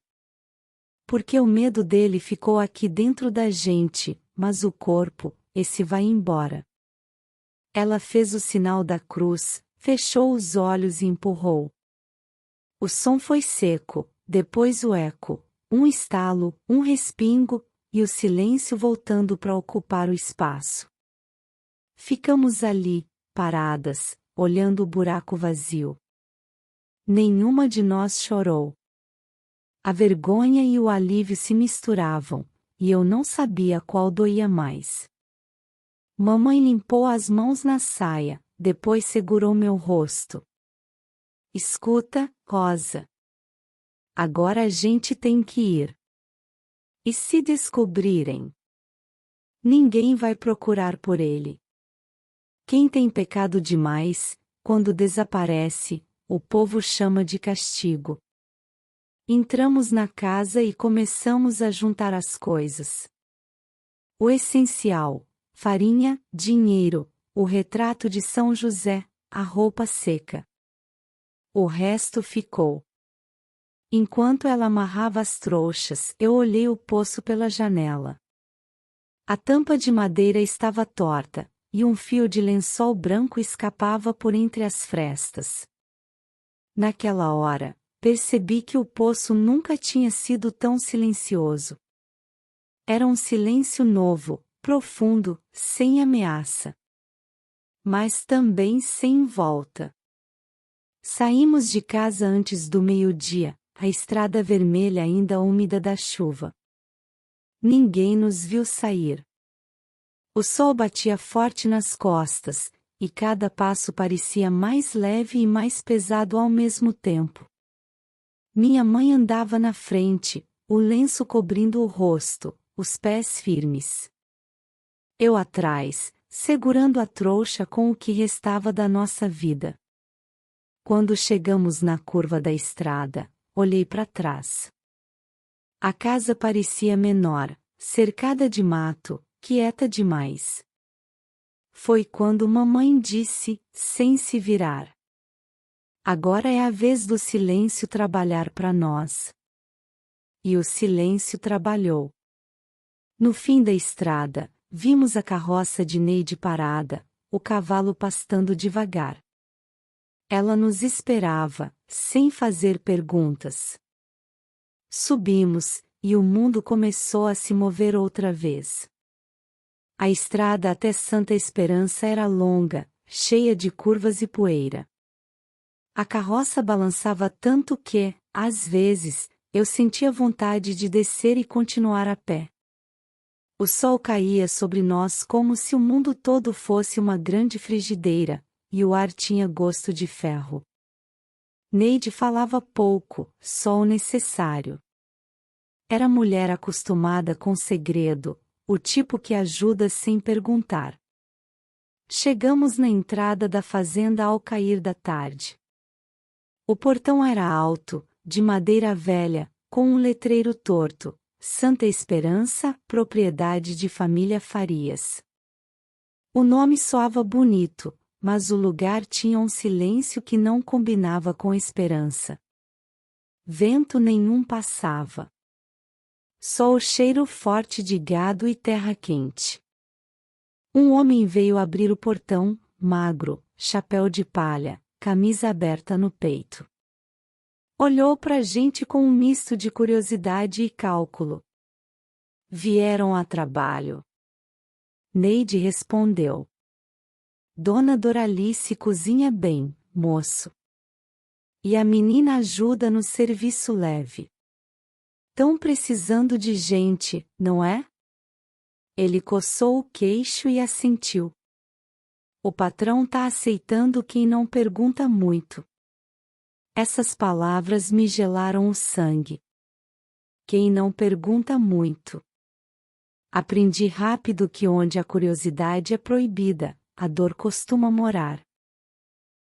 Porque o medo dele ficou aqui dentro da gente, mas o corpo, esse vai embora. Ela fez o sinal da cruz, fechou os olhos e empurrou. O som foi seco, depois o eco, um estalo, um respingo, e o silêncio voltando para ocupar o espaço. Ficamos ali, paradas, olhando o buraco vazio. Nenhuma de nós chorou. A vergonha e o alívio se misturavam, e eu não sabia qual doía mais. Mamãe limpou as mãos na saia, depois segurou meu rosto. Escuta, Rosa. Agora a gente tem que ir. E se descobrirem? Ninguém vai procurar por ele. Quem tem pecado demais, quando desaparece, o povo chama de castigo. Entramos na casa e começamos a juntar as coisas. O essencial: farinha, dinheiro, o retrato de São José, a roupa seca. O resto ficou. Enquanto ela amarrava as trouxas, eu olhei o poço pela janela. A tampa de madeira estava torta, e um fio de lençol branco escapava por entre as frestas. Naquela hora, percebi que o poço nunca tinha sido tão silencioso. Era um silêncio novo, profundo, sem ameaça. Mas também sem volta. Saímos de casa antes do meio-dia, a estrada vermelha ainda úmida da chuva. Ninguém nos viu sair. O sol batia forte nas costas, e cada passo parecia mais leve e mais pesado ao mesmo tempo. Minha mãe andava na frente, o lenço cobrindo o rosto, os pés firmes. Eu atrás, segurando a trouxa com o que restava da nossa vida. Quando chegamos na curva da estrada, olhei para trás. A casa parecia menor, cercada de mato, quieta demais. Foi quando mamãe disse, sem se virar: agora é a vez do silêncio trabalhar para nós. E o silêncio trabalhou. No fim da estrada, vimos a carroça de Neide parada, o cavalo pastando devagar. Ela nos esperava, sem fazer perguntas. Subimos, e o mundo começou a se mover outra vez. A estrada até Santa Esperança era longa, cheia de curvas e poeira. A carroça balançava tanto que, às vezes, eu sentia vontade de descer e continuar a pé. O sol caía sobre nós como se o mundo todo fosse uma grande frigideira, e o ar tinha gosto de ferro. Neide falava pouco, só o necessário. Era mulher acostumada com segredo, o tipo que ajuda sem perguntar. Chegamos na entrada da fazenda ao cair da tarde. O portão era alto, de madeira velha, com um letreiro torto: Santa Esperança, propriedade de família Farias. O nome soava bonito, mas o lugar tinha um silêncio que não combinava com esperança. Vento nenhum passava. Só o cheiro forte de gado e terra quente. Um homem veio abrir o portão, magro, chapéu de palha, camisa aberta no peito. Olhou para a gente com um misto de curiosidade e cálculo. Vieram a trabalho. Neide respondeu. Dona Doralice cozinha bem, moço. E a menina ajuda no serviço leve. Tão precisando de gente, não é? Ele coçou o queixo e assentiu. O patrão tá aceitando quem não pergunta muito. Essas palavras me gelaram o sangue. Quem não pergunta muito. Aprendi rápido que onde a curiosidade é proibida, a dor costuma morar.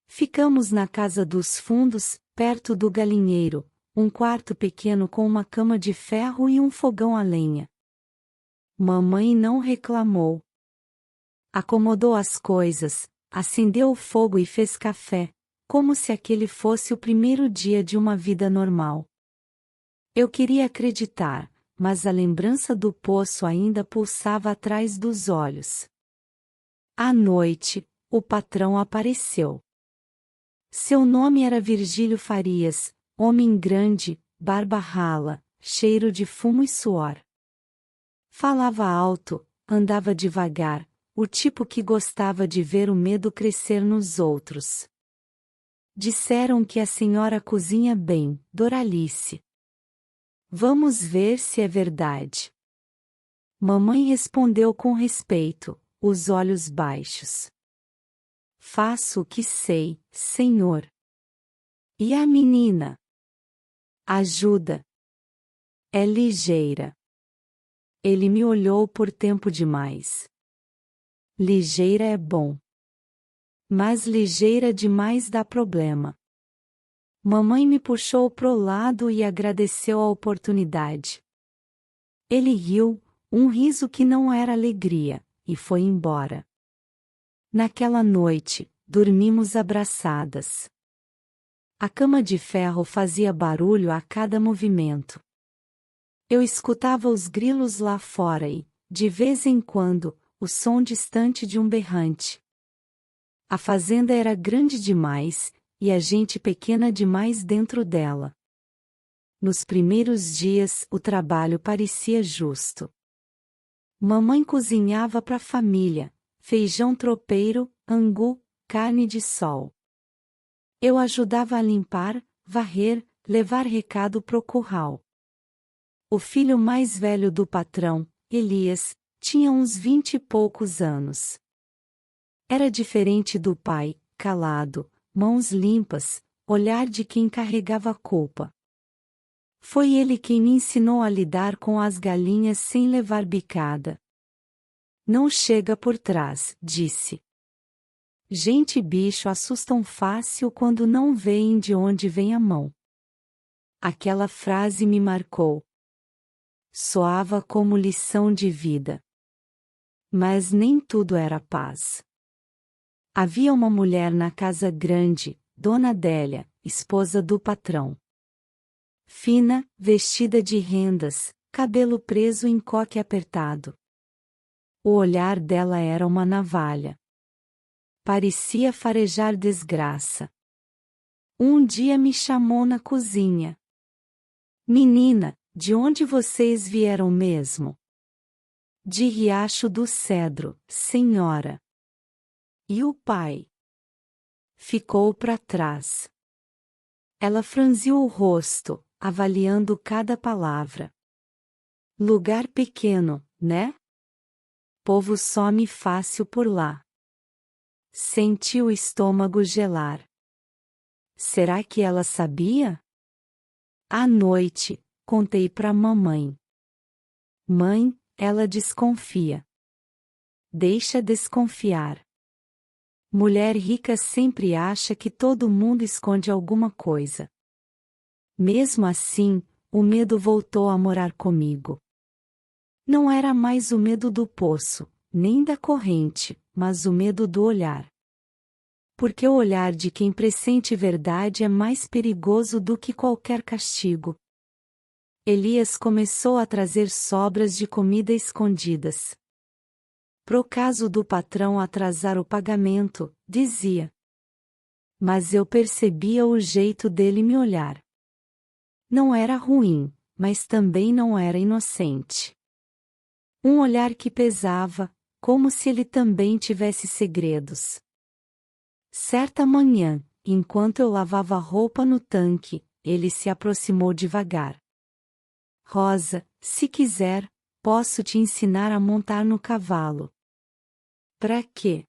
Ficamos na casa dos fundos, perto do galinheiro, um quarto pequeno com uma cama de ferro e um fogão a lenha. Mamãe não reclamou. Acomodou as coisas, acendeu o fogo e fez café, como se aquele fosse o primeiro dia de uma vida normal. Eu queria acreditar, mas a lembrança do poço ainda pulsava atrás dos olhos. À noite, o patrão apareceu. Seu nome era Virgílio Farias, homem grande, barba rala, cheiro de fumo e suor. Falava alto, andava devagar, o tipo que gostava de ver o medo crescer nos outros. Disseram que a senhora cozinha bem, Doralice. Vamos ver se é verdade. Mamãe respondeu com respeito, os olhos baixos. Faço o que sei, senhor. E a menina? Ajuda. É ligeira. Ele me olhou por tempo demais. Ligeira é bom. Mas ligeira demais dá problema. Mamãe me puxou pro lado e agradeceu a oportunidade. Ele riu, um riso que não era alegria, e foi embora. Naquela noite, dormimos abraçadas. A cama de ferro fazia barulho a cada movimento. Eu escutava os grilos lá fora e, de vez em quando, o som distante de um berrante. A fazenda era grande demais, e a gente pequena demais dentro dela. Nos primeiros dias, o trabalho parecia justo. Mamãe cozinhava para a família, feijão tropeiro, angu, carne de sol. Eu ajudava a limpar, varrer, levar recado pro curral. O filho mais velho do patrão, Elias, tinha uns 20 e poucos anos. Era diferente do pai, calado, mãos limpas, olhar de quem carregava a culpa. Foi ele quem me ensinou a lidar com as galinhas sem levar bicada. Não chega por trás, disse. Gente e bicho assustam fácil quando não veem de onde vem a mão. Aquela frase me marcou. Soava como lição de vida. Mas nem tudo era paz. Havia uma mulher na casa grande, Dona Adélia, esposa do patrão. Fina, vestida de rendas, cabelo preso em coque apertado. O olhar dela era uma navalha. Parecia farejar desgraça. Um dia me chamou na cozinha. Menina, de onde vocês vieram mesmo? De Riacho do Cedro, senhora. E o pai? Ficou para trás. Ela franziu o rosto, avaliando cada palavra. Lugar pequeno, né? Povo some fácil por lá. Senti o estômago gelar. Será que ela sabia? À noite, contei pra mamãe. Mãe, ela desconfia. Deixa desconfiar. Mulher rica sempre acha que todo mundo esconde alguma coisa. Mesmo assim, o medo voltou a morar comigo. Não era mais o medo do poço, nem da corrente, mas o medo do olhar. Porque o olhar de quem pressente verdade é mais perigoso do que qualquer castigo. Elias começou a trazer sobras de comida escondidas. Pro caso do patrão atrasar o pagamento, dizia. Mas eu percebia o jeito dele me olhar. Não era ruim, mas também não era inocente. Um olhar que pesava, como se ele também tivesse segredos. Certa manhã, enquanto eu lavava roupa no tanque, ele se aproximou devagar. Rosa, se quiser, posso te ensinar a montar no cavalo. Pra quê?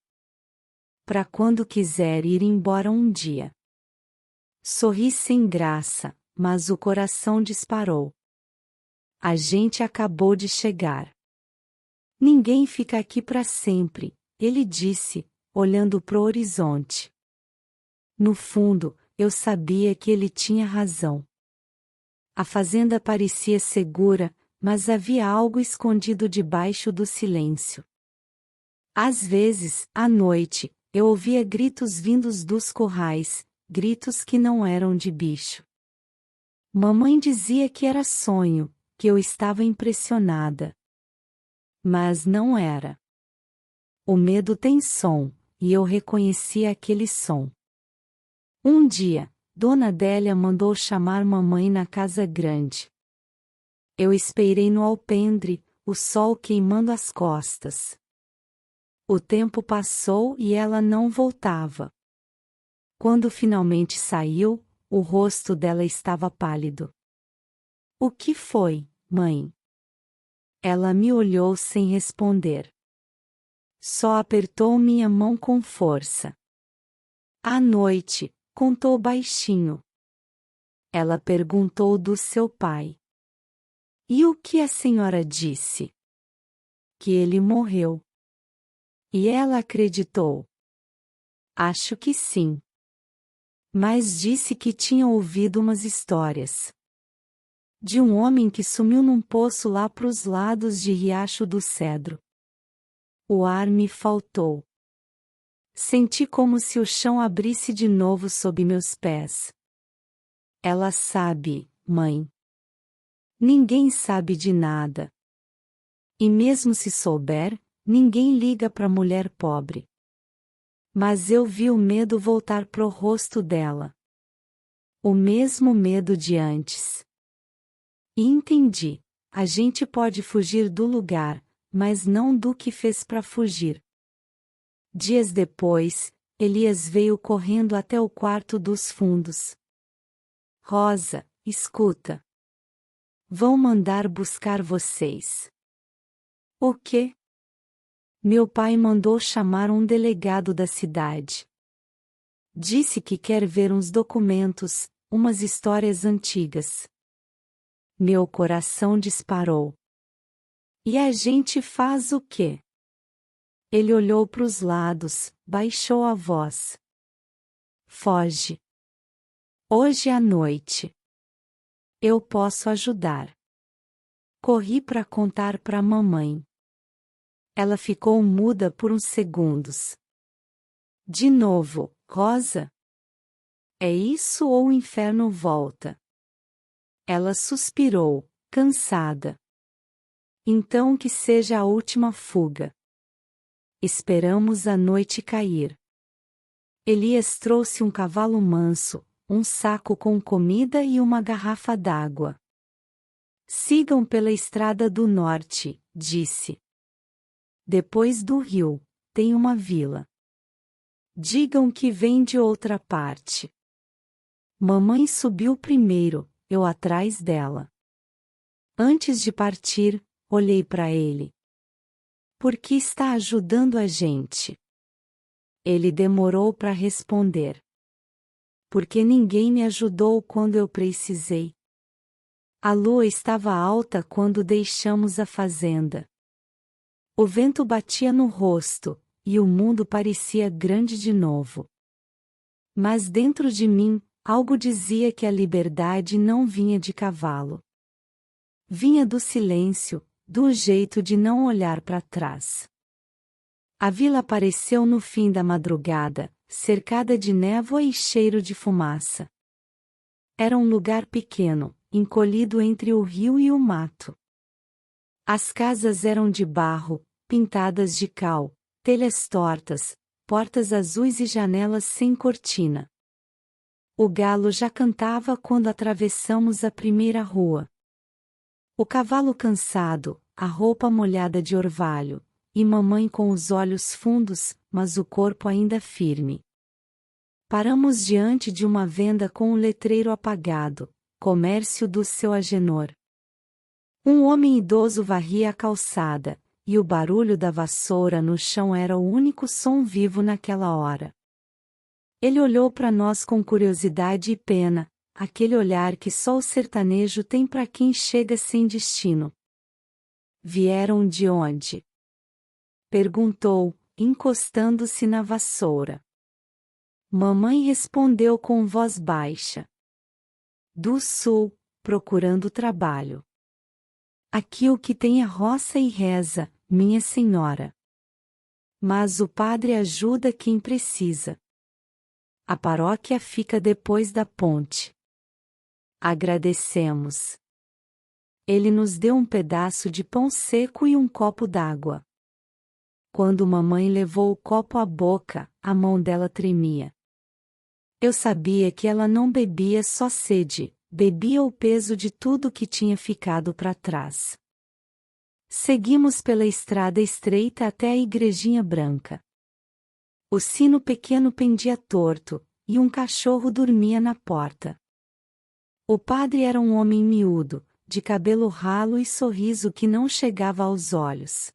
Pra quando quiser ir embora um dia. Sorri sem graça, mas o coração disparou. A gente acabou de chegar. Ninguém fica aqui para sempre, ele disse, olhando pro horizonte. No fundo, eu sabia que ele tinha razão. A fazenda parecia segura, mas havia algo escondido debaixo do silêncio. Às vezes, à noite, eu ouvia gritos vindos dos currais, gritos que não eram de bicho. Mamãe dizia que era sonho, que eu estava impressionada. Mas não era. O medo tem som, e eu reconhecia aquele som. Um dia, Dona Adélia mandou chamar mamãe na casa grande. Eu esperei no alpendre, o sol queimando as costas. O tempo passou e ela não voltava. Quando finalmente saiu, o rosto dela estava pálido. O que foi, mãe? Ela me olhou sem responder. Só apertou minha mão com força. À noite, contou baixinho. Ela perguntou do seu pai. E o que a senhora disse? Que ele morreu. E ela acreditou. Acho que sim. Mas disse que tinha ouvido umas histórias. De um homem que sumiu num poço lá pros lados de Riacho do Cedro. O ar me faltou. Senti como se o chão abrisse de novo sob meus pés. Ela sabe, mãe. Ninguém sabe de nada. E mesmo se souber, ninguém liga pra mulher pobre. Mas eu vi o medo voltar pro rosto dela. O mesmo medo de antes. E entendi, a gente pode fugir do lugar, mas não do que fez pra fugir. Dias depois, Elias veio correndo até o quarto dos fundos. Rosa, escuta. Vão mandar buscar vocês. O quê? Meu pai mandou chamar um delegado da cidade. Disse que quer ver uns documentos, umas histórias antigas. Meu coração disparou. E a gente faz o quê? Ele olhou para os lados, baixou a voz. Foge. Hoje à noite. Eu posso ajudar. Corri para contar para a mamãe. Ela ficou muda por uns segundos. De novo, Rosa? É isso ou o inferno volta? Ela suspirou, cansada. Então que seja a última fuga. Esperamos a noite cair. Elias trouxe um cavalo manso, um saco com comida e uma garrafa d'água. Sigam pela estrada do norte, disse. Depois do rio, tem uma vila. Digam que vem de outra parte. Mamãe subiu primeiro, eu atrás dela. Antes de partir, olhei para ele. Por que está ajudando a gente? Ele demorou para responder. Porque ninguém me ajudou quando eu precisei. A lua estava alta quando deixamos a fazenda. O vento batia no rosto, e o mundo parecia grande de novo. Mas dentro de mim, algo dizia que a liberdade não vinha de cavalo. Vinha do silêncio, do jeito de não olhar para trás. A vila apareceu no fim da madrugada, cercada de névoa e cheiro de fumaça. Era um lugar pequeno, encolhido entre o rio e o mato. As casas eram de barro, pintadas de cal, telhas tortas, portas azuis e janelas sem cortina. O galo já cantava quando atravessamos a primeira rua. O cavalo cansado, a roupa molhada de orvalho, e mamãe com os olhos fundos, mas o corpo ainda firme. Paramos diante de uma venda com um letreiro apagado, comércio do seu Agenor. Um homem idoso varria a calçada, e o barulho da vassoura no chão era o único som vivo naquela hora. Ele olhou para nós com curiosidade e pena, aquele olhar que só o sertanejo tem para quem chega sem destino. Vieram de onde? Perguntou, encostando-se na vassoura. Mamãe respondeu com voz baixa. Do sul, procurando trabalho. Aqui o que tem é roça e reza, minha senhora. Mas o padre ajuda quem precisa. A paróquia fica depois da ponte. Agradecemos. Ele nos deu um pedaço de pão seco e um copo d'água. Quando mamãe levou o copo à boca, a mão dela tremia. Eu sabia que ela não bebia só sede, bebia o peso de tudo que tinha ficado para trás. Seguimos pela estrada estreita até a igrejinha branca. O sino pequeno pendia torto, e um cachorro dormia na porta. O padre era um homem miúdo, de cabelo ralo e sorriso que não chegava aos olhos.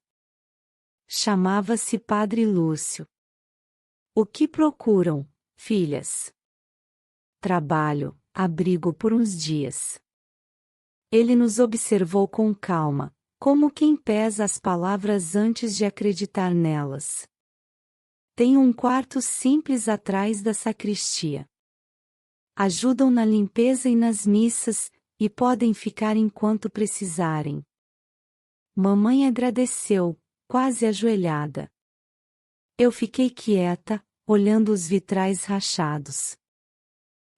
Chamava-se Padre Lúcio. O que procuram, filhas? Trabalho, abrigo por uns dias. Ele nos observou com calma, como quem pesa as palavras antes de acreditar nelas. Tem um quarto simples atrás da sacristia. Ajudam na limpeza e nas missas, e podem ficar enquanto precisarem. Mamãe agradeceu, quase ajoelhada. Eu fiquei quieta, olhando os vitrais rachados.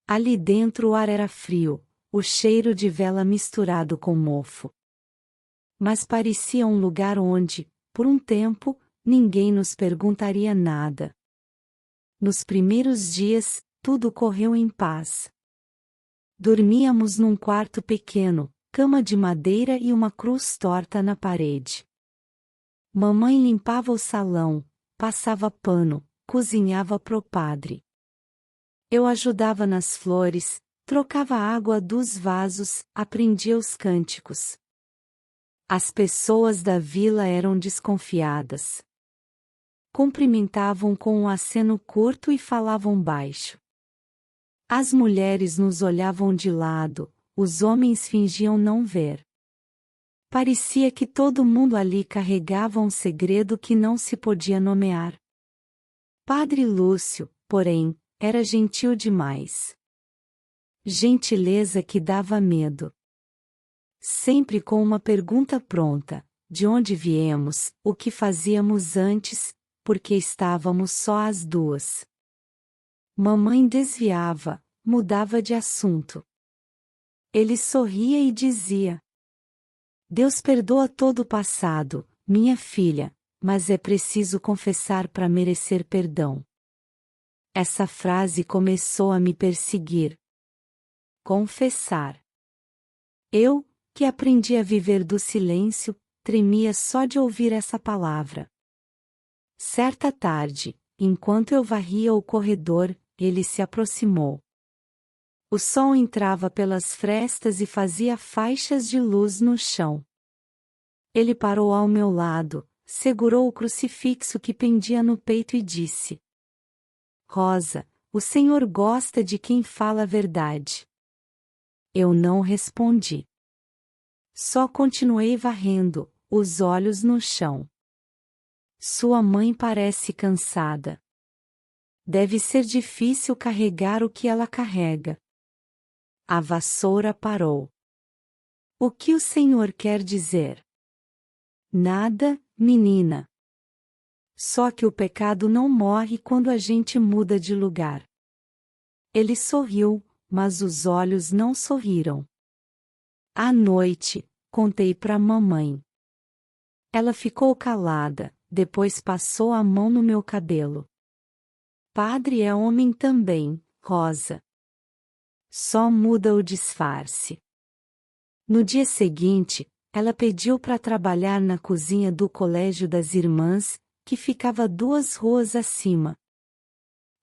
Ali dentro o ar era frio, o cheiro de vela misturado com mofo. Mas parecia um lugar onde, por um tempo, ninguém nos perguntaria nada. Nos primeiros dias, tudo correu em paz. Dormíamos num quarto pequeno, cama de madeira e uma cruz torta na parede. Mamãe limpava o salão, passava pano, cozinhava pro padre. Eu ajudava nas flores, trocava a água dos vasos, aprendia os cânticos. As pessoas da vila eram desconfiadas. Cumprimentavam com um aceno curto e falavam baixo. As mulheres nos olhavam de lado, os homens fingiam não ver. Parecia que todo mundo ali carregava um segredo que não se podia nomear. Padre Lúcio, porém, era gentil demais. Gentileza que dava medo. Sempre com uma pergunta pronta: de onde viemos, o que fazíamos antes, porque estávamos só as duas. Mamãe desviava, mudava de assunto. Ele sorria e dizia: Deus perdoa todo o passado, minha filha, mas é preciso confessar para merecer perdão. Essa frase começou a me perseguir. Confessar. Eu, que aprendi a viver do silêncio, tremia só de ouvir essa palavra. Certa tarde, enquanto eu varria o corredor, ele se aproximou. O sol entrava pelas frestas e fazia faixas de luz no chão. Ele parou ao meu lado, segurou o crucifixo que pendia no peito e disse: Rosa, o Senhor gosta de quem fala a verdade. Eu não respondi. Só continuei varrendo, os olhos no chão. Sua mãe parece cansada. Deve ser difícil carregar o que ela carrega. A vassoura parou. O que o senhor quer dizer? Nada, menina. Só que o pecado não morre quando a gente muda de lugar. Ele sorriu, mas os olhos não sorriram. À noite, contei para mamãe. Ela ficou calada, depois passou a mão no meu cabelo. Padre é homem também, Rosa. Só muda o disfarce. No dia seguinte, ela pediu para trabalhar na cozinha do Colégio das Irmãs, que ficava 2 ruas acima.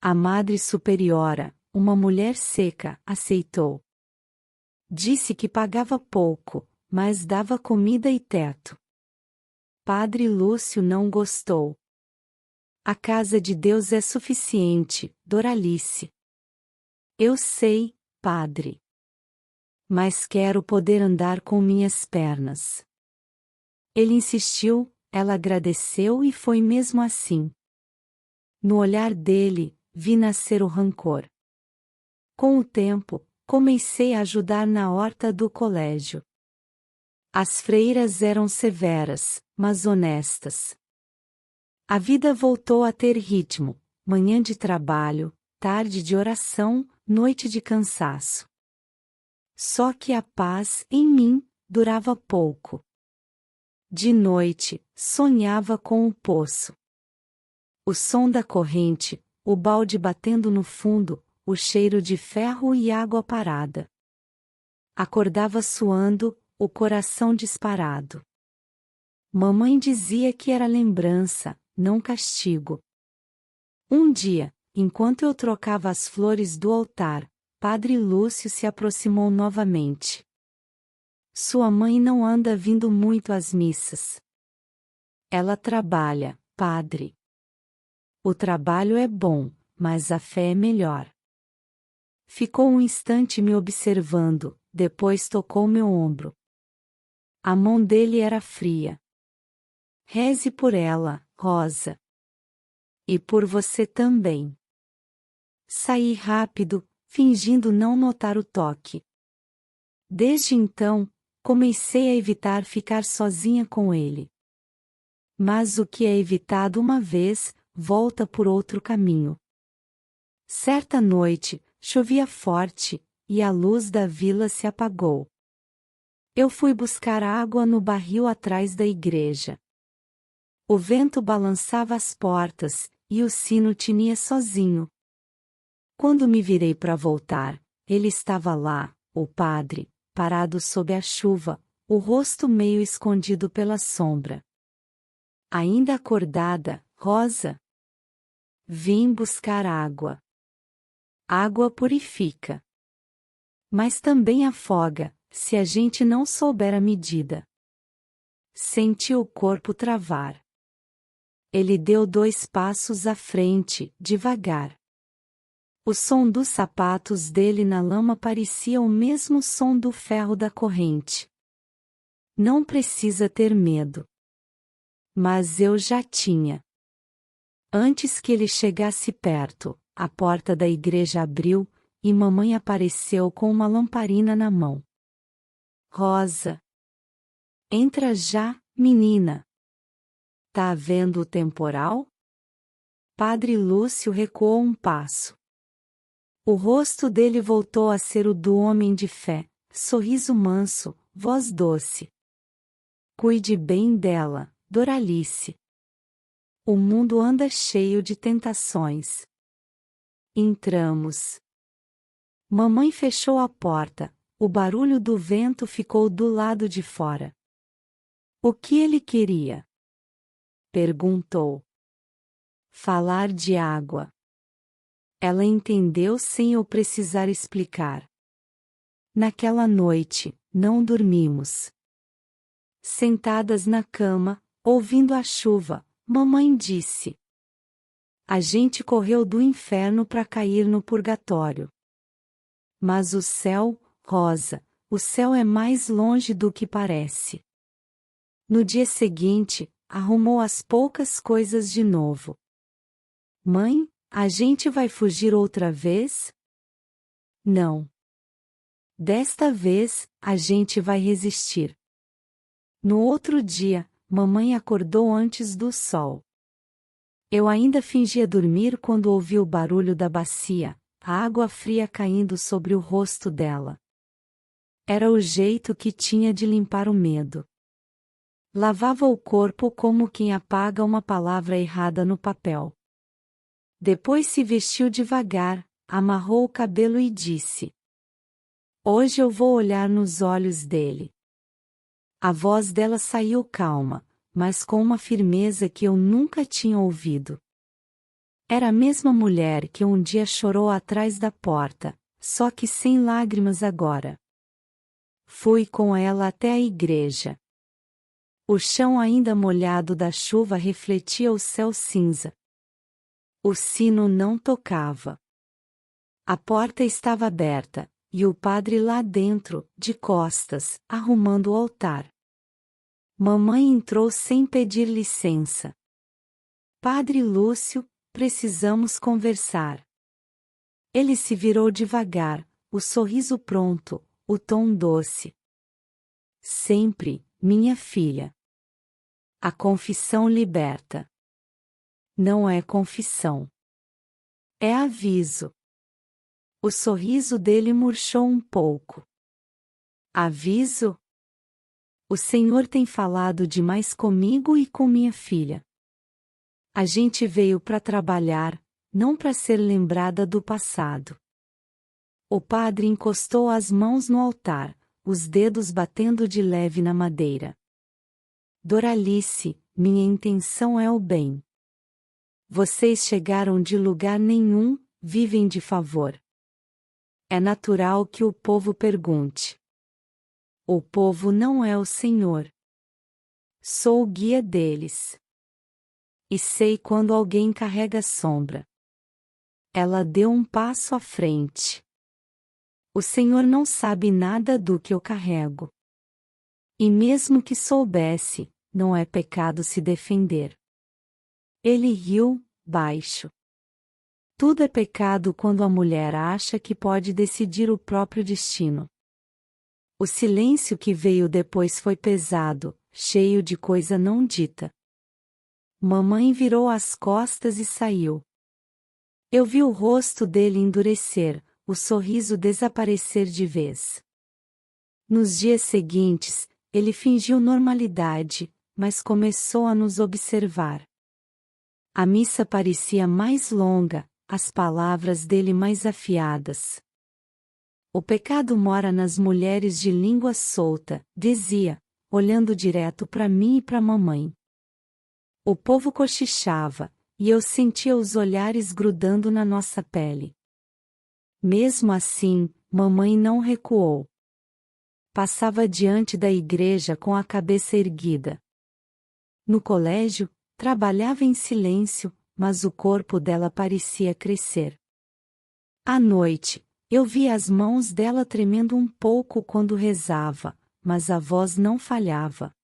A Madre Superiora, uma mulher seca, aceitou. Disse que pagava pouco, mas dava comida e teto. Padre Lúcio não gostou. A casa de Deus é suficiente, Doralice. Eu sei, padre. Mas quero poder andar com minhas pernas. Ele insistiu, ela agradeceu e foi mesmo assim. No olhar dele, vi nascer o rancor. Com o tempo, comecei a ajudar na horta do colégio. As freiras eram severas, mas honestas. A vida voltou a ter ritmo, manhã de trabalho, tarde de oração, noite de cansaço. Só que a paz, em mim, durava pouco. De noite, sonhava com o poço. O som da corrente, o balde batendo no fundo, o cheiro de ferro e água parada. Acordava suando, o coração disparado. Mamãe dizia que era lembrança, não castigo. Um dia, enquanto eu trocava as flores do altar, Padre Lúcio se aproximou novamente. Sua mãe não anda vindo muito às missas. Ela trabalha, padre. O trabalho é bom, mas a fé é melhor. Ficou um instante me observando, depois tocou meu ombro. A mão dele era fria. Reze por ela, Rosa. E por você também. Saí rápido, fingindo não notar o toque. Desde então, comecei a evitar ficar sozinha com ele. Mas o que é evitado uma vez, volta por outro caminho. Certa noite, chovia forte, e a luz da vila se apagou. Eu fui buscar água no barril atrás da igreja. O vento balançava as portas, e o sino tinia sozinho. Quando me virei para voltar, ele estava lá, o padre, parado sob a chuva, o rosto meio escondido pela sombra. Ainda acordada, Rosa? Vim buscar água. Água purifica. Mas também afoga, se a gente não souber a medida. Senti o corpo travar. Ele deu 2 passos à frente, devagar. O som dos sapatos dele na lama parecia o mesmo som do ferro da corrente. Não precisa ter medo. Mas eu já tinha. Antes que ele chegasse perto, a porta da igreja abriu, e mamãe apareceu com uma lamparina na mão. Rosa. Entra já, menina. Tá vendo o temporal? Padre Lúcio recuou um passo. O rosto dele voltou a ser o do homem de fé, sorriso manso, voz doce. Cuide bem dela, Doralice. O mundo anda cheio de tentações. Entramos. Mamãe fechou a porta, o barulho do vento ficou do lado de fora. O que ele queria? Perguntou. Falar de água. Ela entendeu sem eu precisar explicar. Naquela noite, não dormimos. Sentadas na cama, ouvindo a chuva, mamãe disse: a gente correu do inferno para cair no purgatório. Mas o céu, Rosa, o céu é mais longe do que parece. No dia seguinte, arrumou as poucas coisas de novo. Mãe, a gente vai fugir outra vez? Não. Desta vez, a gente vai resistir. No outro dia, mamãe acordou antes do sol. Eu ainda fingia dormir quando ouvi o barulho da bacia, a água fria caindo sobre o rosto dela. Era o jeito que tinha de limpar o medo. Lavava o corpo como quem apaga uma palavra errada no papel. Depois se vestiu devagar, amarrou o cabelo e disse: hoje eu vou olhar nos olhos dele. A voz dela saiu calma, mas com uma firmeza que eu nunca tinha ouvido. Era a mesma mulher que um dia chorou atrás da porta, só que sem lágrimas agora. Fui com ela até a igreja. O chão ainda molhado da chuva refletia o céu cinza. O sino não tocava. A porta estava aberta, e o padre lá dentro, de costas, arrumando o altar. Mamãe entrou sem pedir licença. Padre Lúcio, precisamos conversar. Ele se virou devagar, o sorriso pronto, o tom doce. Sempre, minha filha. A confissão liberta. Não é confissão. É aviso. O sorriso dele murchou um pouco. Aviso? O Senhor tem falado demais comigo e com minha filha. A gente veio para trabalhar, não para ser lembrada do passado. O padre encostou as mãos no altar, os dedos batendo de leve na madeira. Doralice, minha intenção é o bem. Vocês chegaram de lugar nenhum, vivem de favor. É natural que o povo pergunte. O povo não é o Senhor. Sou o guia deles. E sei quando alguém carrega sombra. Ela deu um passo à frente. O Senhor não sabe nada do que eu carrego. E mesmo que soubesse, não é pecado se defender. Ele riu, baixo. Tudo é pecado quando a mulher acha que pode decidir o próprio destino. O silêncio que veio depois foi pesado, cheio de coisa não dita. Mamãe virou as costas e saiu. Eu vi o rosto dele endurecer, o sorriso desaparecer de vez. Nos dias seguintes, ele fingiu normalidade, mas começou a nos observar. A missa parecia mais longa, as palavras dele mais afiadas. O pecado mora nas mulheres de língua solta, dizia, olhando direto para mim e para mamãe. O povo cochichava, e eu sentia os olhares grudando na nossa pele. Mesmo assim, mamãe não recuou. Passava diante da igreja com a cabeça erguida. No colégio, trabalhava em silêncio, mas o corpo dela parecia crescer. À noite, eu via as mãos dela tremendo um pouco quando rezava, mas a voz não falhava.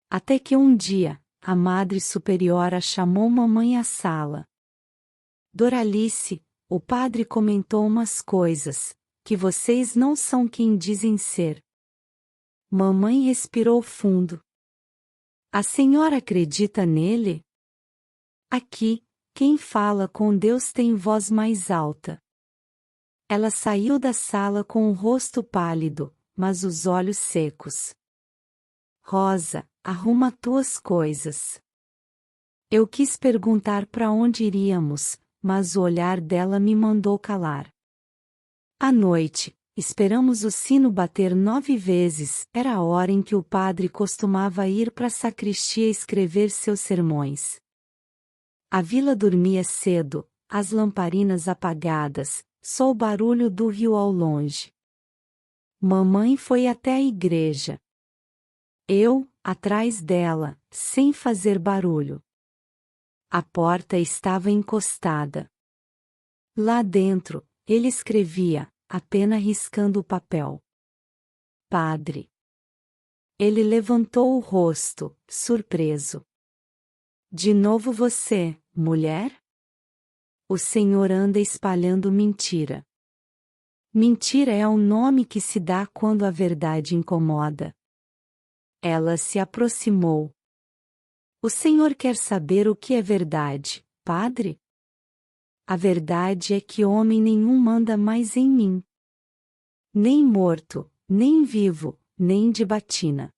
Até que um dia, a Madre Superiora chamou mamãe à sala. Doralice, o padre comentou umas coisas, que vocês não são quem dizem ser. Mamãe respirou fundo. A senhora acredita nele? Aqui, quem fala com Deus tem voz mais alta. Ela saiu da sala com o rosto pálido, mas os olhos secos. Rosa, arruma tuas coisas. Eu quis perguntar para onde iríamos, mas o olhar dela me mandou calar. À noite, esperamos o sino bater 9 vezes, era a hora em que o padre costumava ir para a sacristia escrever seus sermões. A vila dormia cedo, as lamparinas apagadas, só o barulho do rio ao longe. Mamãe foi até a igreja. Eu, atrás dela, sem fazer barulho. A porta estava encostada. Lá dentro, ele escrevia, apenas riscando o papel. Padre. Ele levantou o rosto, surpreso. De novo você, mulher? O Senhor anda espalhando mentira. Mentira é o nome que se dá quando a verdade incomoda. Ela se aproximou. O Senhor quer saber o que é verdade, padre? A verdade é que homem nenhum manda mais em mim. Nem morto, nem vivo, nem de batina.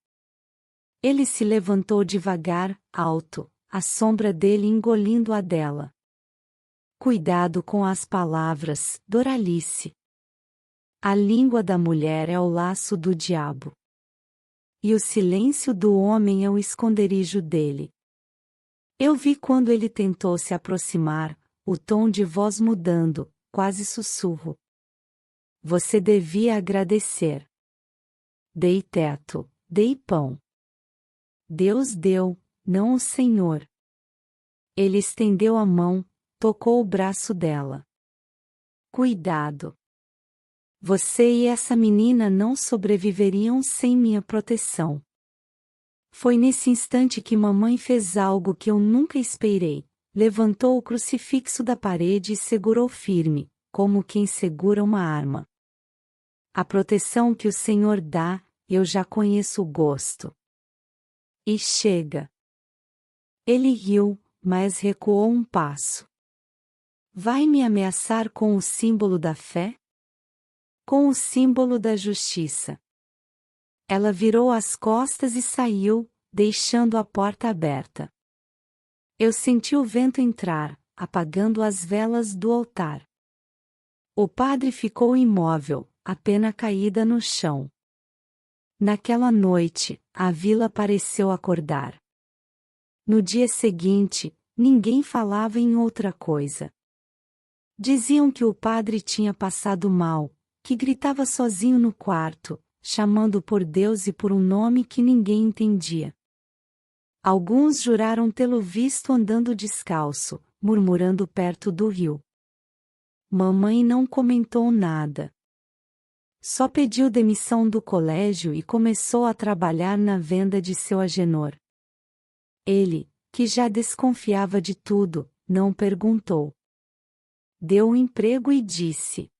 Ele se levantou devagar, alto, a sombra dele engolindo a dela. Cuidado com as palavras, Doralice. A língua da mulher é o laço do diabo. E o silêncio do homem é o esconderijo dele. Eu vi quando ele tentou se aproximar, o tom de voz mudando, quase sussurro. Você devia agradecer. Dei teto, dei pão. Deus deu, não o Senhor. Ele estendeu a mão, tocou o braço dela. Cuidado. Você e essa menina não sobreviveriam sem minha proteção. Foi nesse instante que mamãe fez algo que eu nunca esperei. Levantou o crucifixo da parede e segurou firme, como quem segura uma arma. A proteção que o Senhor dá, eu já conheço o gosto. E chega. Ele riu, mas recuou um passo. Vai me ameaçar com o símbolo da fé? Com o símbolo da justiça. Ela virou as costas e saiu, deixando a porta aberta. Eu senti o vento entrar, apagando as velas do altar. O padre ficou imóvel, a pena caída no chão. Naquela noite, a vila pareceu acordar. No dia seguinte, ninguém falava em outra coisa. Diziam que o padre tinha passado mal, que gritava sozinho no quarto, chamando por Deus e por um nome que ninguém entendia. Alguns juraram tê-lo visto andando descalço, murmurando perto do rio. Mamãe não comentou nada. Só pediu demissão do colégio e começou a trabalhar na venda de seu Agenor. Ele, que já desconfiava de tudo, não perguntou. Deu um emprego e disse: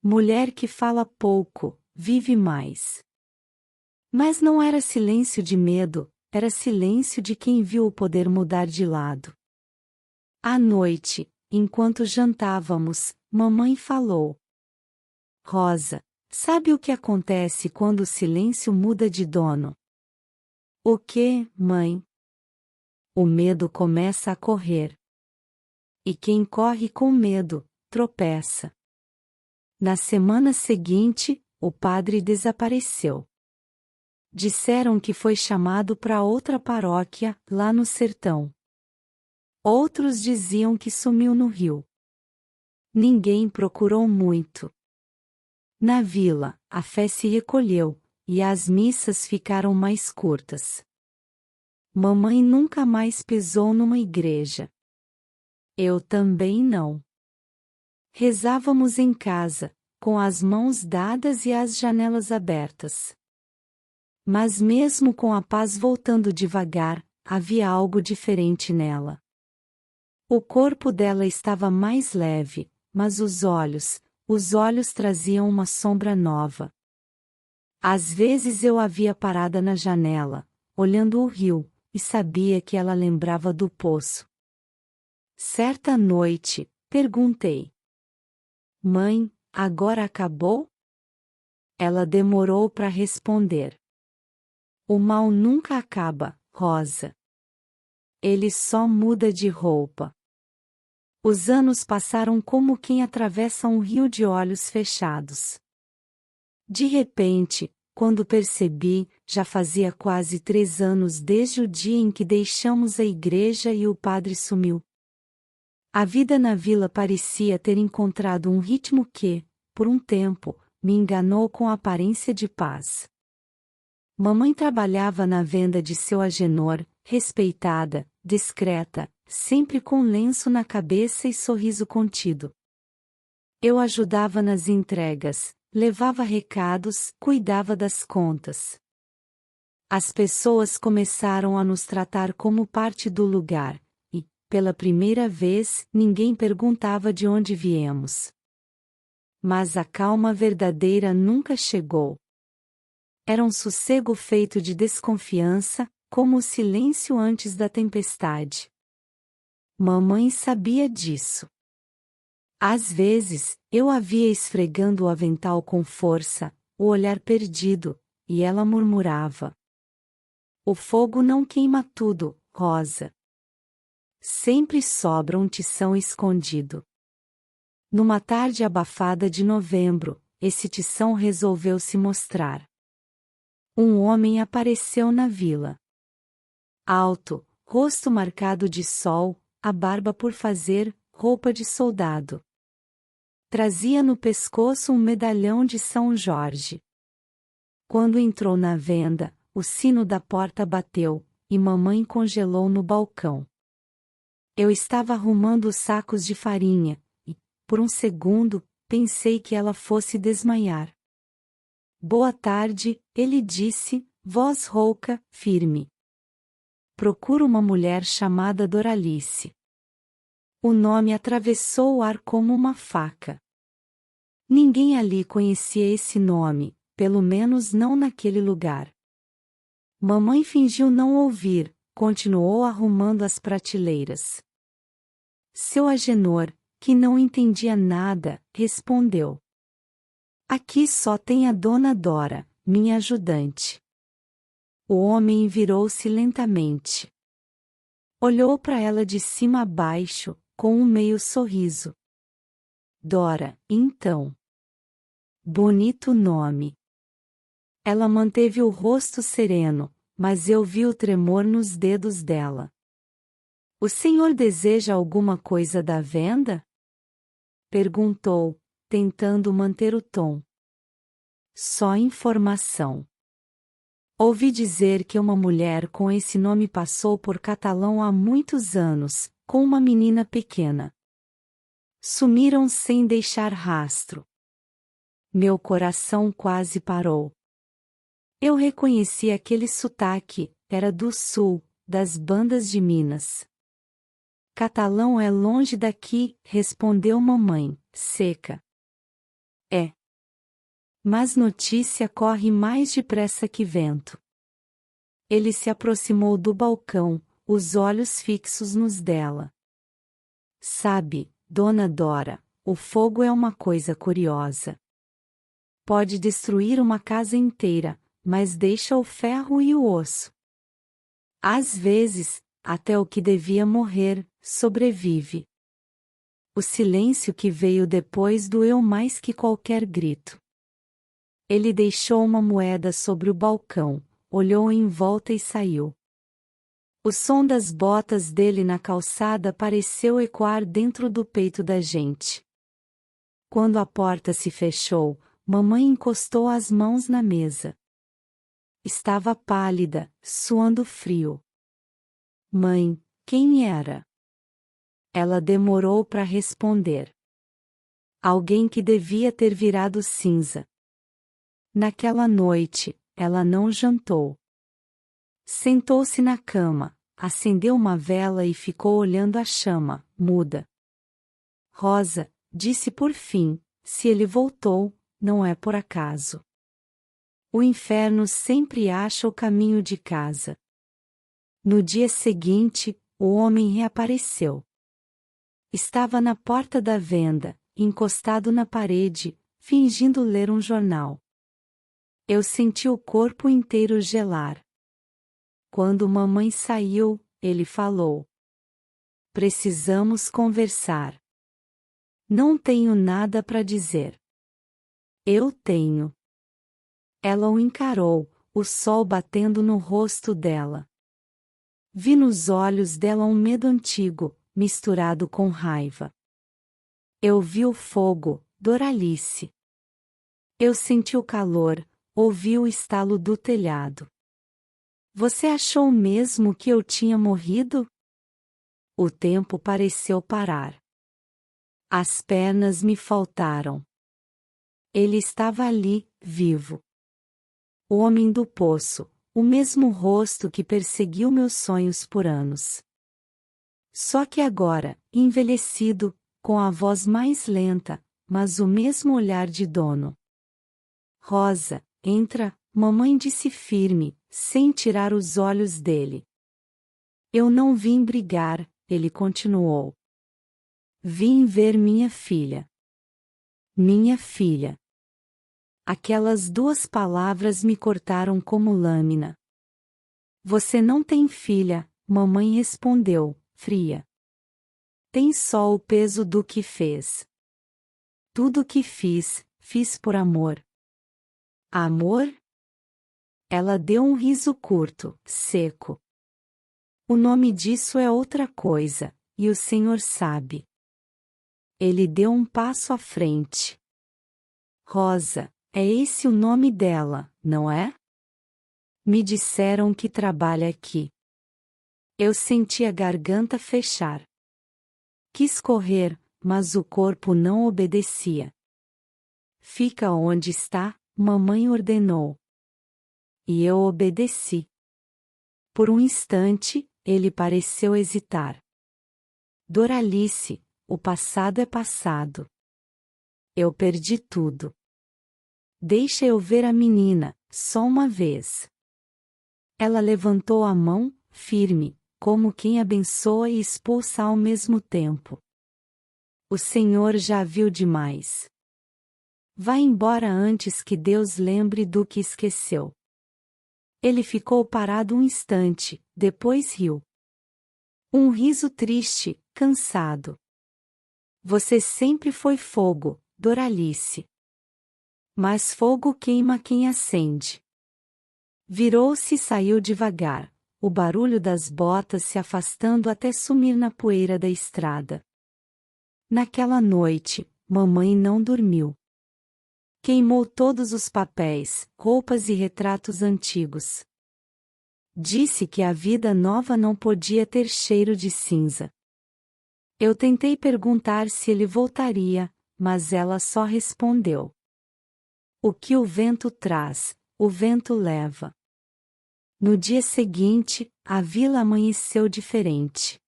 mulher que fala pouco, vive mais. Mas não era silêncio de medo, era silêncio de quem viu o poder mudar de lado. À noite, enquanto jantávamos, mamãe falou: Rosa, sabe o que acontece quando o silêncio muda de dono? O que, mãe? O medo começa a correr. E quem corre com medo, tropeça. Na semana seguinte, o padre desapareceu. Disseram que foi chamado para outra paróquia, lá no sertão. Outros diziam que sumiu no rio. Ninguém procurou muito. Na vila, a fé se recolheu, e as missas ficaram mais curtas. Mamãe nunca mais pisou numa igreja. Eu também não. Rezávamos em casa, com as mãos dadas e as janelas abertas. Mas mesmo com a paz voltando devagar, havia algo diferente nela. O corpo dela estava mais leve, mas os olhos traziam uma sombra nova. Às vezes eu a via parada na janela, olhando o rio, e sabia que ela lembrava do poço. Certa noite, perguntei: Mãe, agora acabou? Ela demorou para responder. O mal nunca acaba, Rosa. Ele só muda de roupa. Os anos passaram como quem atravessa um rio de olhos fechados. De repente, quando percebi, já fazia quase 3 anos desde o dia em que deixamos a igreja e o padre sumiu. A vida na vila parecia ter encontrado um ritmo que, por um tempo, me enganou com a aparência de paz. Mamãe trabalhava na venda de seu Agenor, respeitada, discreta, sempre com lenço na cabeça e sorriso contido. Eu ajudava nas entregas, levava recados, cuidava das contas. As pessoas começaram a nos tratar como parte do lugar. Pela primeira vez, ninguém perguntava de onde viemos. Mas a calma verdadeira nunca chegou. Era um sossego feito de desconfiança, como o silêncio antes da tempestade. Mamãe sabia disso. Às vezes, eu a via esfregando o avental com força, o olhar perdido, e ela murmurava: o fogo não queima tudo, Rosa. Sempre sobra um tição escondido. Numa tarde abafada de novembro, esse tição resolveu se mostrar. Um homem apareceu na vila. Alto, rosto marcado de sol, a barba por fazer, roupa de soldado. Trazia no pescoço um medalhão de São Jorge. Quando entrou na venda, o sino da porta bateu, e mamãe congelou no balcão. Eu estava arrumando os sacos de farinha, e, por um segundo, pensei que ela fosse desmaiar. Boa tarde, ele disse, voz rouca, firme. Procuro uma mulher chamada Doralice. O nome atravessou o ar como uma faca. Ninguém ali conhecia esse nome, pelo menos não naquele lugar. Mamãe fingiu não ouvir, continuou arrumando as prateleiras. Seu Agenor, que não entendia nada, respondeu: Aqui só tem a Dona Dora, minha ajudante. O homem virou-se lentamente. Olhou para ela de cima a baixo, com um meio sorriso. Dora, então. Bonito nome. Ela manteve o rosto sereno, mas eu vi o tremor nos dedos dela. O senhor deseja alguma coisa da venda? Perguntou, tentando manter o tom. Só informação. Ouvi dizer que uma mulher com esse nome passou por Catalão há muitos anos, com uma menina pequena. Sumiram sem deixar rastro. Meu coração quase parou. Eu reconheci aquele sotaque, era do sul, das bandas de Minas. Catalão é longe daqui, respondeu mamãe, seca. É. Mas notícia corre mais depressa que vento. Ele se aproximou do balcão, os olhos fixos nos dela. Sabe, Dona Dora, o fogo é uma coisa curiosa. Pode destruir uma casa inteira, mas deixa o ferro e o osso. Às vezes, até o que devia morrer, sobrevive. O silêncio que veio depois doeu mais que qualquer grito. Ele deixou uma moeda sobre o balcão, olhou em volta e saiu. O som das botas dele na calçada pareceu ecoar dentro do peito da gente. Quando a porta se fechou, mamãe encostou as mãos na mesa. Estava pálida, suando frio. Mãe, quem era? Ela demorou para responder. Alguém que devia ter virado cinza. Naquela noite, ela não jantou. Sentou-se na cama, acendeu uma vela e ficou olhando a chama, muda. Rosa, disse por fim, se ele voltou, não é por acaso. O inferno sempre acha o caminho de casa. No dia seguinte, o homem reapareceu. Estava na porta da venda, encostado na parede, fingindo ler um jornal. Eu senti o corpo inteiro gelar. Quando mamãe saiu, ele falou: Precisamos conversar. Não tenho nada para dizer. Eu tenho. Ela o encarou, o sol batendo no rosto dela. Vi nos olhos dela um medo antigo, misturado com raiva. Eu vi o fogo, Doralice. Eu senti o calor, ouvi o estalo do telhado. Você achou mesmo que eu tinha morrido? O tempo pareceu parar. As pernas me faltaram. Ele estava ali, vivo. O homem do poço, o mesmo rosto que perseguiu meus sonhos por anos. Só que agora, envelhecido, com a voz mais lenta, mas o mesmo olhar de dono. Rosa, entra, mamãe disse firme, sem tirar os olhos dele. Eu não vim brigar, ele continuou. Vim ver minha filha. Minha filha. Aquelas duas palavras me cortaram como lâmina. Você não tem filha, mamãe respondeu, fria. Tem só o peso do que fez. Tudo o que fiz, fiz por amor. Amor? Ela deu um riso curto, seco. O nome disso é outra coisa, e o senhor sabe. Ele deu um passo à frente. Rosa, é esse o nome dela, não é? Me disseram que trabalha aqui. Eu senti a garganta fechar. Quis correr, mas o corpo não obedecia. Fica onde está, mamãe ordenou. E eu obedeci. Por um instante, ele pareceu hesitar. Doralice, o passado é passado. Eu perdi tudo. Deixa eu ver a menina, só uma vez. Ela levantou a mão, firme, como quem abençoa e expulsa ao mesmo tempo. O Senhor já viu demais. Vá embora antes que Deus lembre do que esqueceu. Ele ficou parado um instante, depois riu. Um riso triste, cansado. Você sempre foi fogo, Doralice. Mas fogo queima quem acende. Virou-se e saiu devagar, o barulho das botas se afastando até sumir na poeira da estrada. Naquela noite, mamãe não dormiu. Queimou todos os papéis, roupas e retratos antigos. Disse que a vida nova não podia ter cheiro de cinza. Eu tentei perguntar se ele voltaria, mas ela só respondeu: o que o vento traz, o vento leva. No dia seguinte, a vila amanheceu diferente.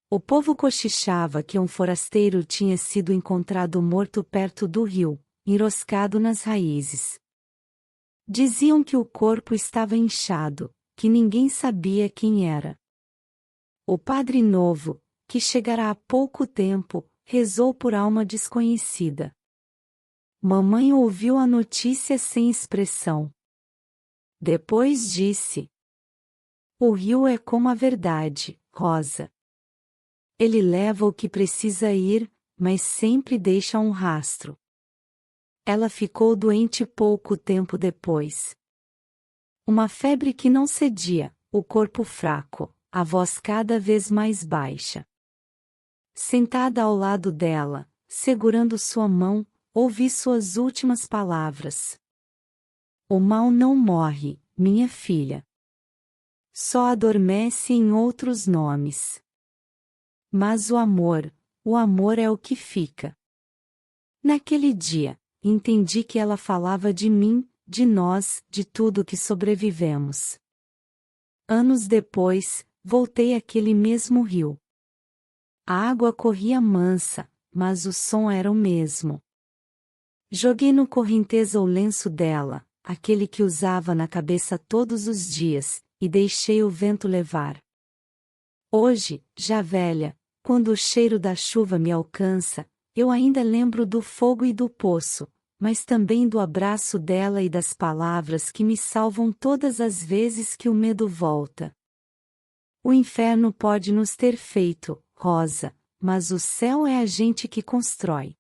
O povo cochichava que um forasteiro tinha sido encontrado morto perto do rio, enroscado nas raízes. Diziam que o corpo estava inchado, que ninguém sabia quem era. O padre novo, que chegara há pouco tempo, rezou por alma desconhecida. Mamãe ouviu a notícia sem expressão. Depois disse: o rio é como a verdade, Rosa. Ele leva o que precisa ir, mas sempre deixa um rastro. Ela ficou doente pouco tempo depois. Uma febre que não cedia, o corpo fraco, a voz cada vez mais baixa. Sentada ao lado dela, segurando sua mão, ouvi suas últimas palavras. O mal não morre, minha filha. Só adormece em outros nomes. Mas o amor é o que fica. Naquele dia, entendi que ela falava de mim, de nós, de tudo que sobrevivemos. Anos depois, voltei àquele mesmo rio. A água corria mansa, mas o som era o mesmo. Joguei no correnteza o lenço dela, aquele que usava na cabeça todos os dias, e deixei o vento levar. Hoje, já velha, quando o cheiro da chuva me alcança, eu ainda lembro do fogo e do poço, mas também do abraço dela e das palavras que me salvam todas as vezes que o medo volta. O inferno pode nos ter feito, Rosa, mas o céu é a gente que constrói.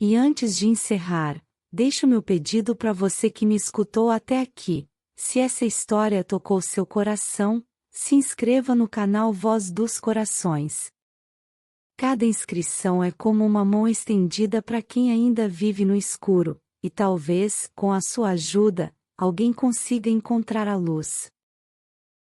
E antes de encerrar, deixo meu pedido para você que me escutou até aqui. Se essa história tocou seu coração, se inscreva no canal Voz dos Corações. Cada inscrição é como uma mão estendida para quem ainda vive no escuro, e talvez, com a sua ajuda, alguém consiga encontrar a luz.